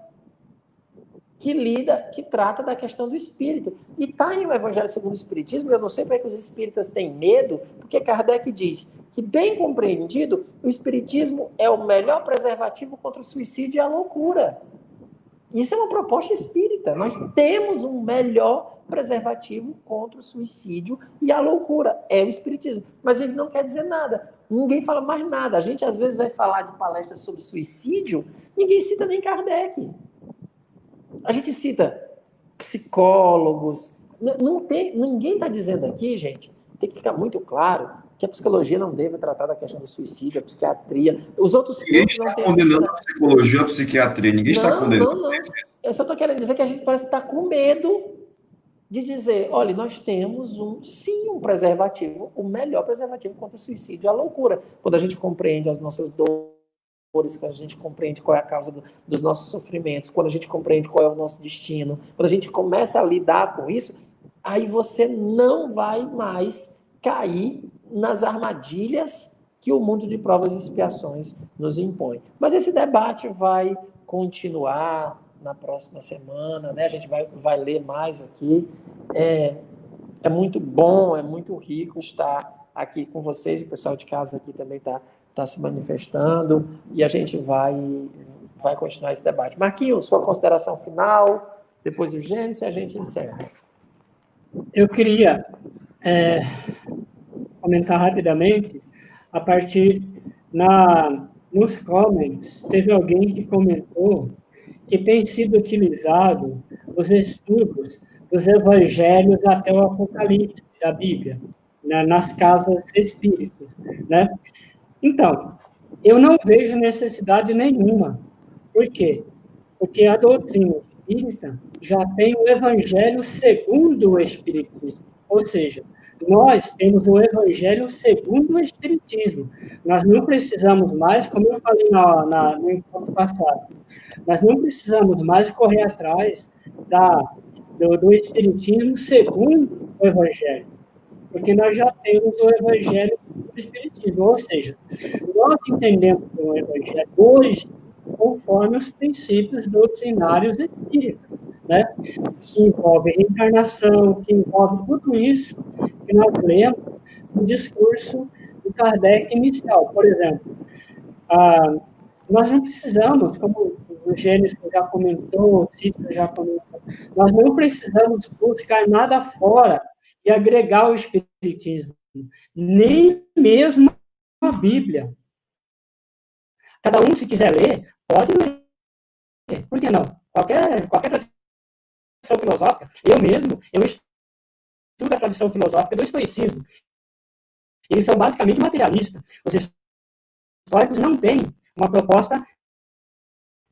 que trata da questão do espírito. E está em o Evangelho segundo o Espiritismo, eu não sei porque que os espíritas têm medo, porque Kardec diz que, bem compreendido, o espiritismo é o melhor preservativo contra o suicídio e a loucura. Isso é uma proposta espírita. Nós temos um melhor preservativo contra o suicídio e a loucura. É o espiritismo. Mas a gente não quer dizer nada. Ninguém fala mais nada. A gente, às vezes, vai falar de palestras sobre suicídio, ninguém cita nem Kardec. A gente cita psicólogos. Ninguém está dizendo aqui, gente, tem que ficar muito claro que a psicologia não deve tratar da questão do suicídio, a psiquiatria. Os outros ninguém está condenando a psicologia ou a psiquiatria. Ninguém está condenando. Não. Eu só estou querendo dizer que a gente parece estar com medo de dizer, olha, nós temos um preservativo, o melhor preservativo contra o suicídio e a loucura. Quando a gente compreende as nossas dores, quando a gente compreende qual é a causa dos nossos sofrimentos, quando a gente compreende qual é o nosso destino, quando a gente começa a lidar com isso, aí você não vai mais cair nas armadilhas que o mundo de provas e expiações nos impõe. Mas esse debate vai continuar na próxima semana, né? A gente vai ler mais aqui. É muito bom, é muito rico estar aqui com vocês, o pessoal de casa aqui também está se manifestando, e a gente vai continuar esse debate. Marquinhos, sua consideração final, depois do Gênesis, e a gente encerra. Eu queria comentar rapidamente, a partir nos comments, teve alguém que comentou que tem sido utilizado os estudos dos evangelhos até o Apocalipse da Bíblia, né, nas casas espíritas, né? Então, eu não vejo necessidade nenhuma. Por quê? Porque a doutrina espírita já tem o evangelho segundo o espiritismo, ou seja, nós temos o evangelho segundo o espiritismo. Nós não precisamos mais, como eu falei no encontro passado, nós não precisamos mais correr atrás do espiritismo segundo o evangelho, porque nós já temos o evangelho do espiritismo, ou seja, nós entendemos o evangelho hoje conforme os princípios doutrinários espíritas, né? Que envolve reencarnação, que envolve tudo isso que nós lemos no discurso do Kardec inicial. Por exemplo, nós não precisamos, como o Gênesis já comentou, o Cícero já comentou, nós não precisamos buscar nada fora e agregar o espiritismo, nem mesmo a Bíblia. Cada um, se quiser ler, pode ler. Por que não? Qualquer tradição filosófica, eu estudo a tradição filosófica do estoicismo. Eles são basicamente materialistas. Os estoicos não têm uma proposta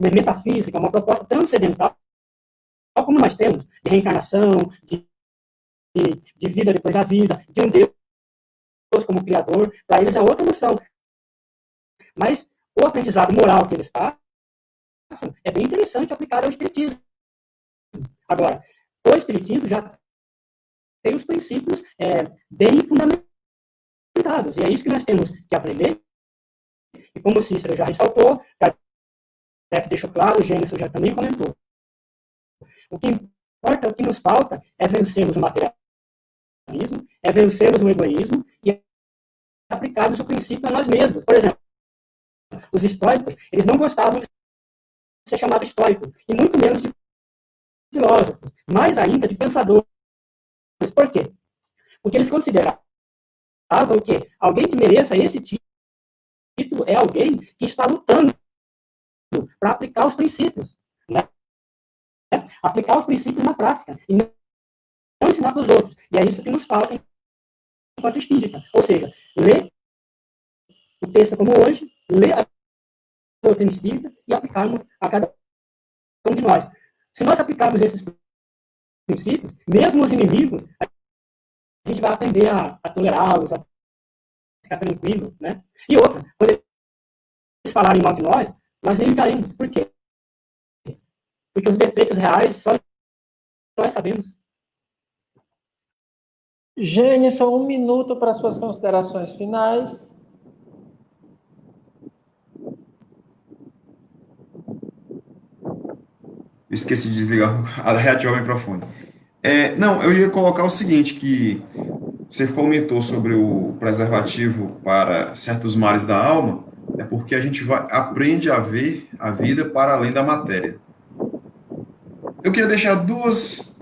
metafísica, uma proposta transcendental, como nós temos, de reencarnação, de vida depois da vida, de um Deus como Criador. Para eles é outra noção. Mas o aprendizado moral que eles passam é bem interessante aplicado ao espiritismo. Agora, o espiritismo já tem os princípios bem fundamentados, e é isso que nós temos que aprender. E como o Cícero já ressaltou, que deixou claro, o Gênesis já também comentou. O que importa, o que nos falta é vencermos o materialismo, é vencermos o egoísmo e aplicarmos o princípio a nós mesmos. Por exemplo, os estoicos, eles não gostavam de ser chamados estoicos, e muito menos de filósofos, mais ainda de pensadores. Por quê? Porque eles consideravam que alguém que mereça esse título é alguém que está lutando para aplicar os princípios, né? Aplicar os princípios na prática, e não ensinar para os outros. E é isso que nos falta enquanto espírita. Ou seja, ler o texto como hoje, ler a doutrina espírita e aplicarmos a cada um de nós. Se nós aplicarmos esses princípios, mesmo os inimigos, a gente vai aprender a tolerá-los, a ficar tranquilo, né? E outra, quando eles falarem mal de nós evitaremos. Por quê? Porque os defeitos reais só nós sabemos. Gênison, 1 minuto para suas considerações finais. Eu esqueci de desligar, reativar o microfone. Não, eu ia colocar o seguinte, que você comentou sobre o preservativo para certos males da alma, é porque a gente aprende a ver a vida para além da matéria. Eu queria deixar duas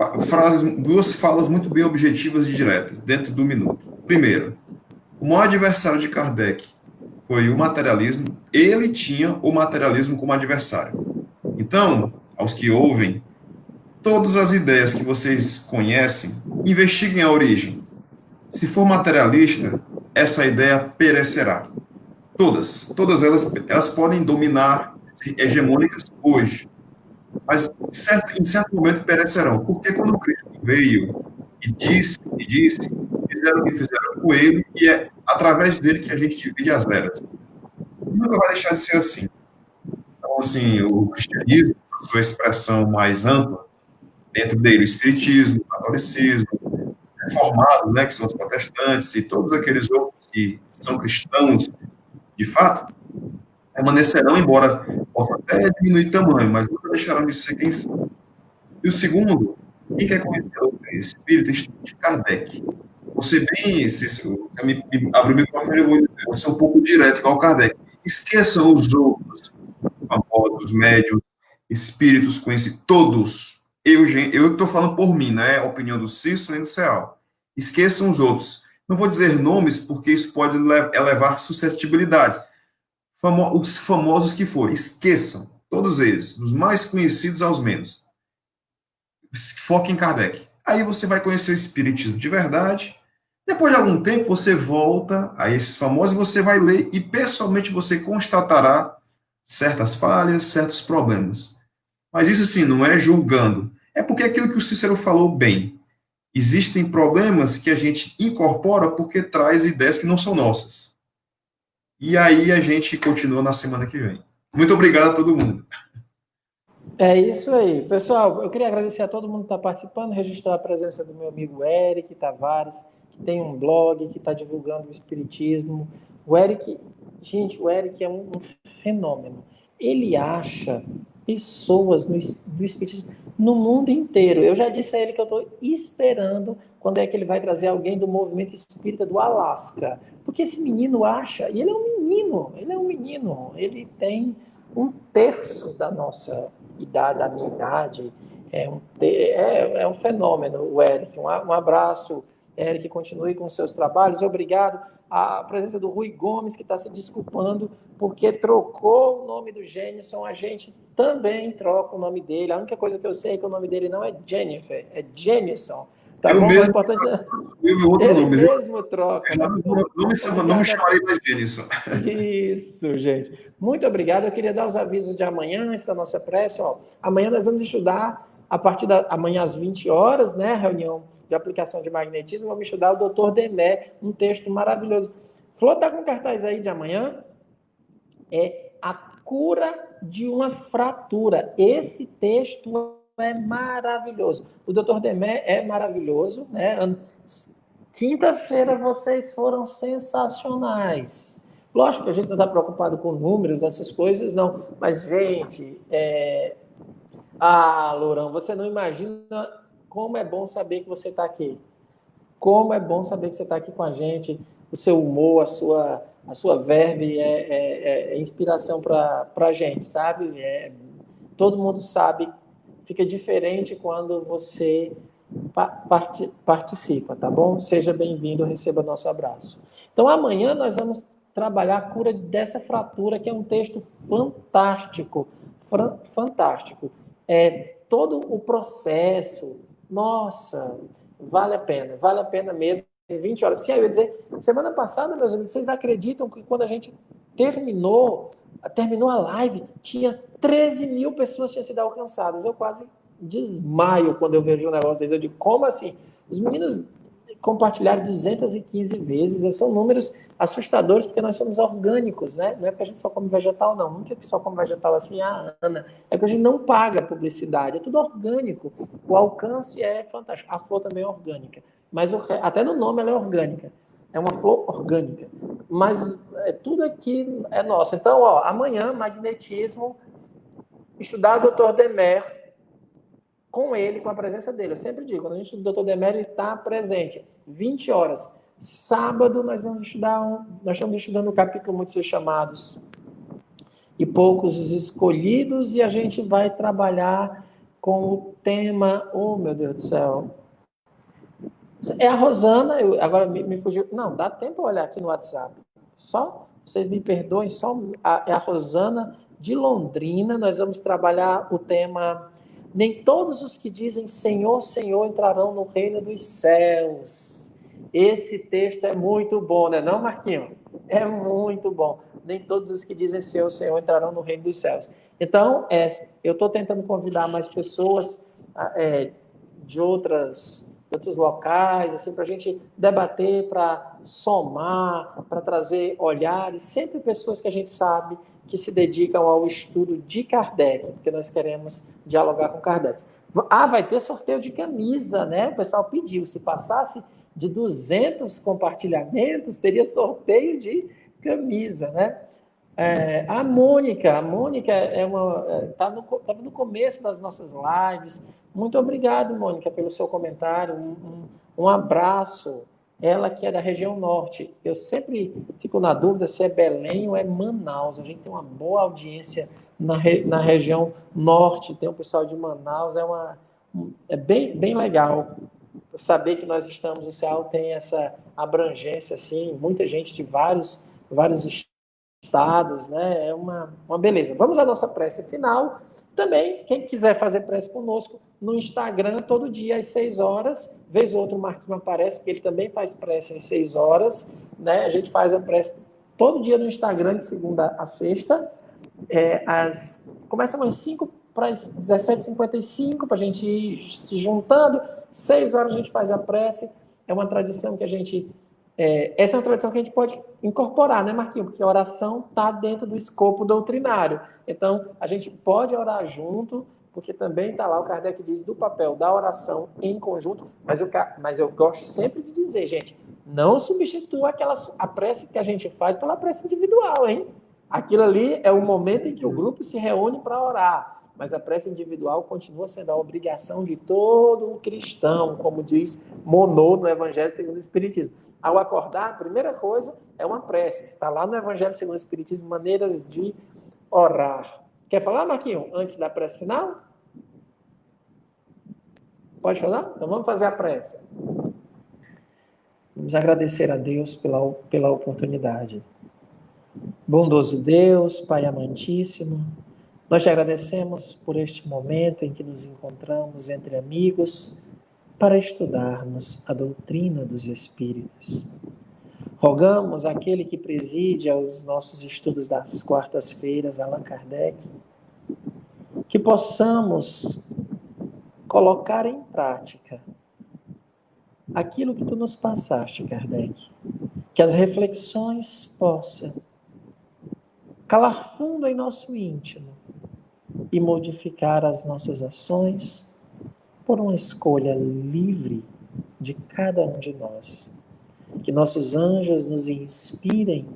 falas muito bem objetivas e diretas, dentro do minuto. Primeiro, o maior adversário de Kardec foi o materialismo. Ele tinha o materialismo como adversário. Então, aos que ouvem, todas as ideias que vocês conhecem, investiguem a origem. Se for materialista, essa ideia perecerá. Todas elas podem dominar, hegemônicas hoje, mas em certo momento perecerão. Porque quando Cristo veio e disse, fizeram o que fizeram com ele, e é através dele que a gente divide as eras. Nunca vai deixar de ser assim. Então, assim, o cristianismo, a sua expressão mais ampla, dentro dele o espiritismo, o catolicismo, reformados, né, que são os protestantes, e todos aqueles outros que são cristãos, de fato, permanecerão, embora possa até diminuir de tamanho, mas nunca deixarão de ser quem são. E o segundo, quem quer conhecer o espírita, estude Kardec. Você bem, se me abrir o microfone, eu vou ser um pouco direto, igual Kardec. Esqueçam os outros famosos, médios, espíritos conhecidos, todos. Eu estou falando por mim, né? A opinião do Cícero e do Ceal. Esqueçam os outros. Não vou dizer nomes, porque isso pode elevar suscetibilidades. Os famosos que forem, esqueçam. Todos eles, dos mais conhecidos aos menos. Foque em Kardec. Aí você vai conhecer o espiritismo de verdade. Depois de algum tempo, você volta a esses famosos e você vai ler e, pessoalmente, você constatará certas falhas, certos problemas. Mas isso, assim, não é julgando. É porque aquilo que o Cícero falou bem. Existem problemas que a gente incorpora porque traz ideias que não são nossas. E aí a gente continua na semana que vem. Muito obrigado a todo mundo. É isso aí. Pessoal, eu queria agradecer a todo mundo que está participando, registrar a presença do meu amigo Eric Tavares, que tem um blog, que está divulgando o espiritismo. O Eric, gente, o Eric é um fenômeno. Ele acha pessoas do espiritismo no mundo inteiro. Eu já disse a ele que eu estou esperando quando é que ele vai trazer alguém do movimento espírita do Alasca. Porque esse menino acha, e ele é um menino, ele tem 1/3 da nossa idade, da minha idade, é um fenômeno, o Eric. Um abraço, Eric, continue com os seus trabalhos. Obrigado. A presença do Rui Gomes, que está se desculpando porque trocou o nome do Gênison, a gente também troca o nome dele. A única coisa que eu sei é que o nome dele não é Jennifer, é Jennison. Tá bom? Mesmo, o importante é... outro ele nome, mesmo troca. Não me chamarei mais Jenison. Isso, gente. Muito obrigado. Eu queria dar os avisos de amanhã, antes da nossa prece. Amanhã nós vamos estudar, a partir da amanhã às 20 horas, né? Reunião de aplicação de magnetismo. Vamos estudar o Dr. Demé, um texto maravilhoso. Flor, está com cartaz aí de amanhã? É a cura de uma fratura. Esse texto é maravilhoso. O Dr. Demé é maravilhoso, né? Quinta-feira vocês foram sensacionais. Lógico que a gente não está preocupado com números, essas coisas, não. Mas, gente, Lourão, você não imagina como é bom saber que você está aqui. Como é bom saber que você está aqui com a gente. O seu humor, a sua verve é inspiração para a gente, sabe? Todo mundo sabe. Fica diferente quando você participa, tá bom? Seja bem-vindo, receba nosso abraço. Então, amanhã nós vamos trabalhar a cura dessa fratura, que é um texto fantástico, fantástico. Todo o processo, nossa, vale a pena mesmo, 20 horas. Sim, eu ia dizer, semana passada, meus amigos, vocês acreditam que quando a gente terminou terminou a live, tinha 13 mil pessoas que tinham sido alcançadas. Eu quase desmaio quando eu vejo um negócio desse. Eu digo, como assim? Os meninos compartilharam 215 vezes. Esses são números assustadores, porque nós somos orgânicos, né? Não é porque a gente só come vegetal, não. Nunca que só come vegetal assim, Ana. É que a gente não paga publicidade. É tudo orgânico. O alcance é fantástico. A flor também é orgânica. Mas até no nome ela é orgânica. É uma flor orgânica. Mas tudo aqui é nosso. Então, amanhã, magnetismo, estudar o Dr. Demer, com ele, com a presença dele. Eu sempre digo, quando a gente estuda o Dr. Demer, ele está presente. 20 horas. Sábado, nós estamos estudando o capítulo Muitos os Chamados e Poucos os Escolhidos, e a gente vai trabalhar com o tema, oh meu Deus do céu, é a Rosana, agora me fugiu, não, dá tempo olhar aqui no WhatsApp, só, vocês me perdoem, é a Rosana de Londrina. Nós vamos trabalhar o tema, nem todos os que dizem Senhor, Senhor entrarão no reino dos céus. Esse texto é muito bom, né não, Marquinhos? É muito bom. Nem todos os que dizem Senhor, Senhor entrarão no reino dos céus. Então, eu estou tentando convidar mais pessoas de outros locais, assim, para a gente debater, para somar, para trazer olhares, sempre pessoas que a gente sabe que se dedicam ao estudo de Kardec, porque nós queremos dialogar com Kardec. Vai ter sorteio de camisa, né? O pessoal pediu, se passasse de 200 compartilhamentos, teria sorteio de camisa, né? A Mônica está no começo das nossas lives. Muito obrigado, Mônica, pelo seu comentário. Um abraço. Ela que é da região norte. Eu sempre fico na dúvida se é Belém ou é Manaus. A gente tem uma boa audiência na região norte. Tem um pessoal de Manaus. É bem legal saber que nós estamos. O CEAL tem essa abrangência, assim, muita gente de vários estados, né? É uma beleza. Vamos à nossa prece final. Também, quem quiser fazer prece conosco, no Instagram, todo dia às 6 horas, vez ou outra o Marquinhos aparece, porque ele também faz prece às 6 horas, né? A gente faz a prece todo dia no Instagram, de segunda a sexta, começa umas 5 para as 17h55, para a gente ir se juntando, 6 horas a gente faz a prece, é uma tradição que a gente... essa é uma tradição que a gente pode incorporar, né, Marquinhos? Porque a oração está dentro do escopo doutrinário. Então, a gente pode orar junto, porque também está lá, o Kardec diz, do papel da oração em conjunto, mas eu gosto sempre de dizer, gente, não substitua a prece que a gente faz pela prece individual, hein? Aquilo ali é o momento em que o grupo se reúne para orar, mas a prece individual continua sendo a obrigação de todo um cristão, como diz Monod no Evangelho segundo o Espiritismo. Ao acordar, a primeira coisa é uma prece. Está lá no Evangelho segundo o Espiritismo, maneiras de orar. Quer falar, Marquinhos, antes da prece final? Pode falar? Então vamos fazer a prece. Vamos agradecer a Deus pela oportunidade. Bondoso Deus, Pai amantíssimo, nós te agradecemos por este momento em que nos encontramos entre amigos para estudarmos a doutrina dos Espíritos. Rogamos àquele que preside aos nossos estudos das quartas-feiras, Allan Kardec, que possamos colocar em prática aquilo que tu nos passaste, Kardec, que as reflexões possam calar fundo em nosso íntimo e modificar as nossas ações por uma escolha livre de cada um de nós. Que nossos anjos nos inspirem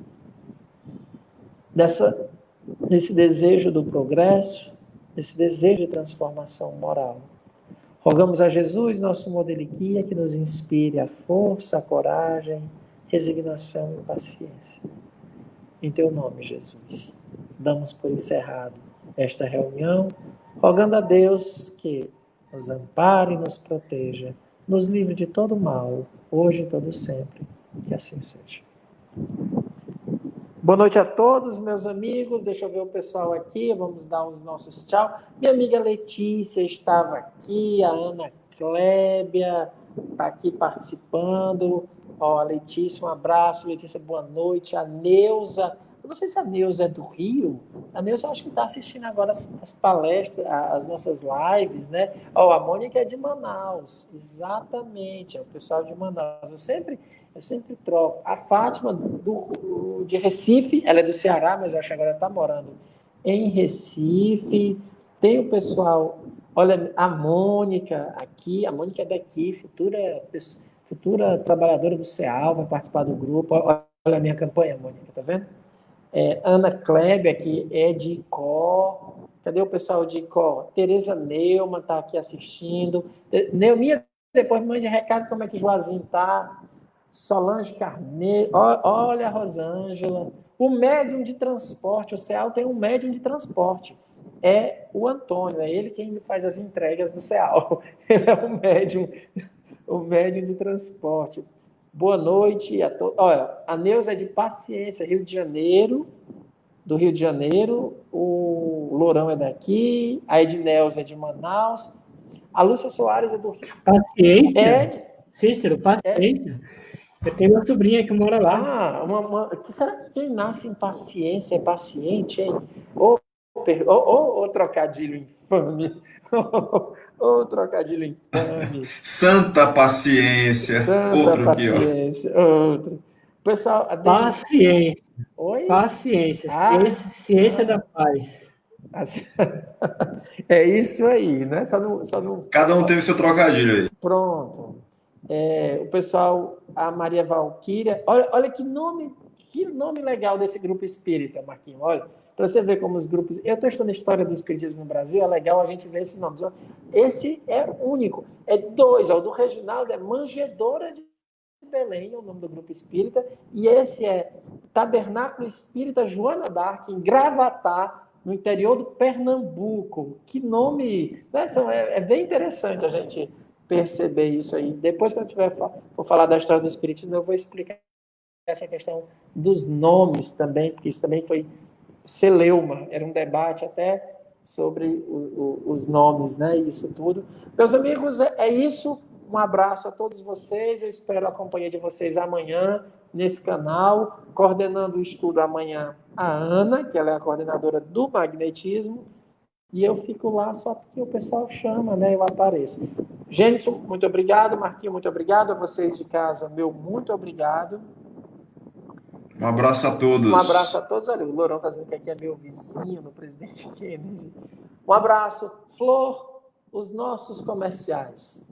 nesse desejo do progresso, nesse desejo de transformação moral. Rogamos a Jesus, nosso modelo e guia, que nos inspire a força, a coragem, resignação e paciência. Em teu nome, Jesus, damos por encerrado esta reunião, rogando a Deus que nos ampare e nos proteja, nos livre de todo mal, hoje e todo sempre. Que assim seja. Boa noite a todos, meus amigos. Deixa eu ver o pessoal aqui. Vamos dar os nossos tchau. Minha amiga Letícia estava aqui, a Ana Clébia está aqui participando. A Letícia, um abraço. Letícia, boa noite. A Neuza, Eu não sei se a Neuza é do Rio. A Neuza, eu acho que está assistindo agora as palestras, as nossas lives, né? Ó, a Mônica é de Manaus, exatamente, é o pessoal de Manaus. Eu sempre troco. A Fátima, de Recife, ela é do Ceará, mas eu acho que agora está morando em Recife. Tem o pessoal, olha, a Mônica aqui, a Mônica é daqui, futura trabalhadora do CEAL, vai participar do grupo. Olha a minha campanha, Mônica, tá vendo? Ana Kleber aqui é de Icó. Cadê o pessoal de Icó? Tereza Neumann está aqui assistindo. Neuminha, depois me mande recado como é que Juazinho está. Solange Carneiro. Olha a Rosângela. O médium de transporte, o CEAL tem um médium de transporte. É o Antônio, é ele quem faz as entregas do CEAL. Ele é o médium de transporte. Boa noite a todos. Olha, a Neuza é de Paciência, Rio de Janeiro, do Rio de Janeiro. O Lourão é daqui. A Ednelza é de Manaus. A Lúcia Soares é do Rio. Paciência? Cícero, paciência. Eu tenho uma sobrinha que mora lá. Será que quem nasce em paciência é paciente, hein? Ô, trocadilho infame. Ô, trocadilho infame. Santa paciência. Outro paciência. Aqui, ó. Outro. Pessoal, Paciência. Oi? Paciência. Ciência da paz. É isso aí, né? Cada um teve seu trocadilho aí. Pronto. O pessoal, a Maria Valquíria, olha que nome legal desse grupo espírita, Marquinhos. Olha, para você ver como os grupos. Eu estou estudando a história do espiritismo no Brasil, é legal a gente ver esses nomes. Esse é único. É dois, o do Reginaldo é Manjedoura de Belém, é o nome do grupo espírita, e esse é Tabernáculo Espírita Joana d'Arc, em Gravatá, no interior do Pernambuco. Que nome! Né? É bem interessante a gente perceber isso aí. Depois, quando eu for falar da história do espiritismo, eu vou explicar essa questão dos nomes também, porque isso também foi celeuma, era um debate até sobre os nomes, né? Isso tudo. Meus amigos, é isso. Um abraço a todos vocês. Eu espero a companhia de vocês amanhã nesse canal, coordenando o estudo amanhã a Ana, que ela é a coordenadora do magnetismo, e eu fico lá só porque o pessoal chama, né? Eu apareço. Gênison, muito obrigado. Marquinhos, muito obrigado. A vocês de casa, meu muito obrigado. Um abraço a todos. Um abraço a todos. Olha, o Lourão está dizendo que aqui é meu vizinho no Presidente Kennedy. Um abraço. Flor, os nossos comerciais.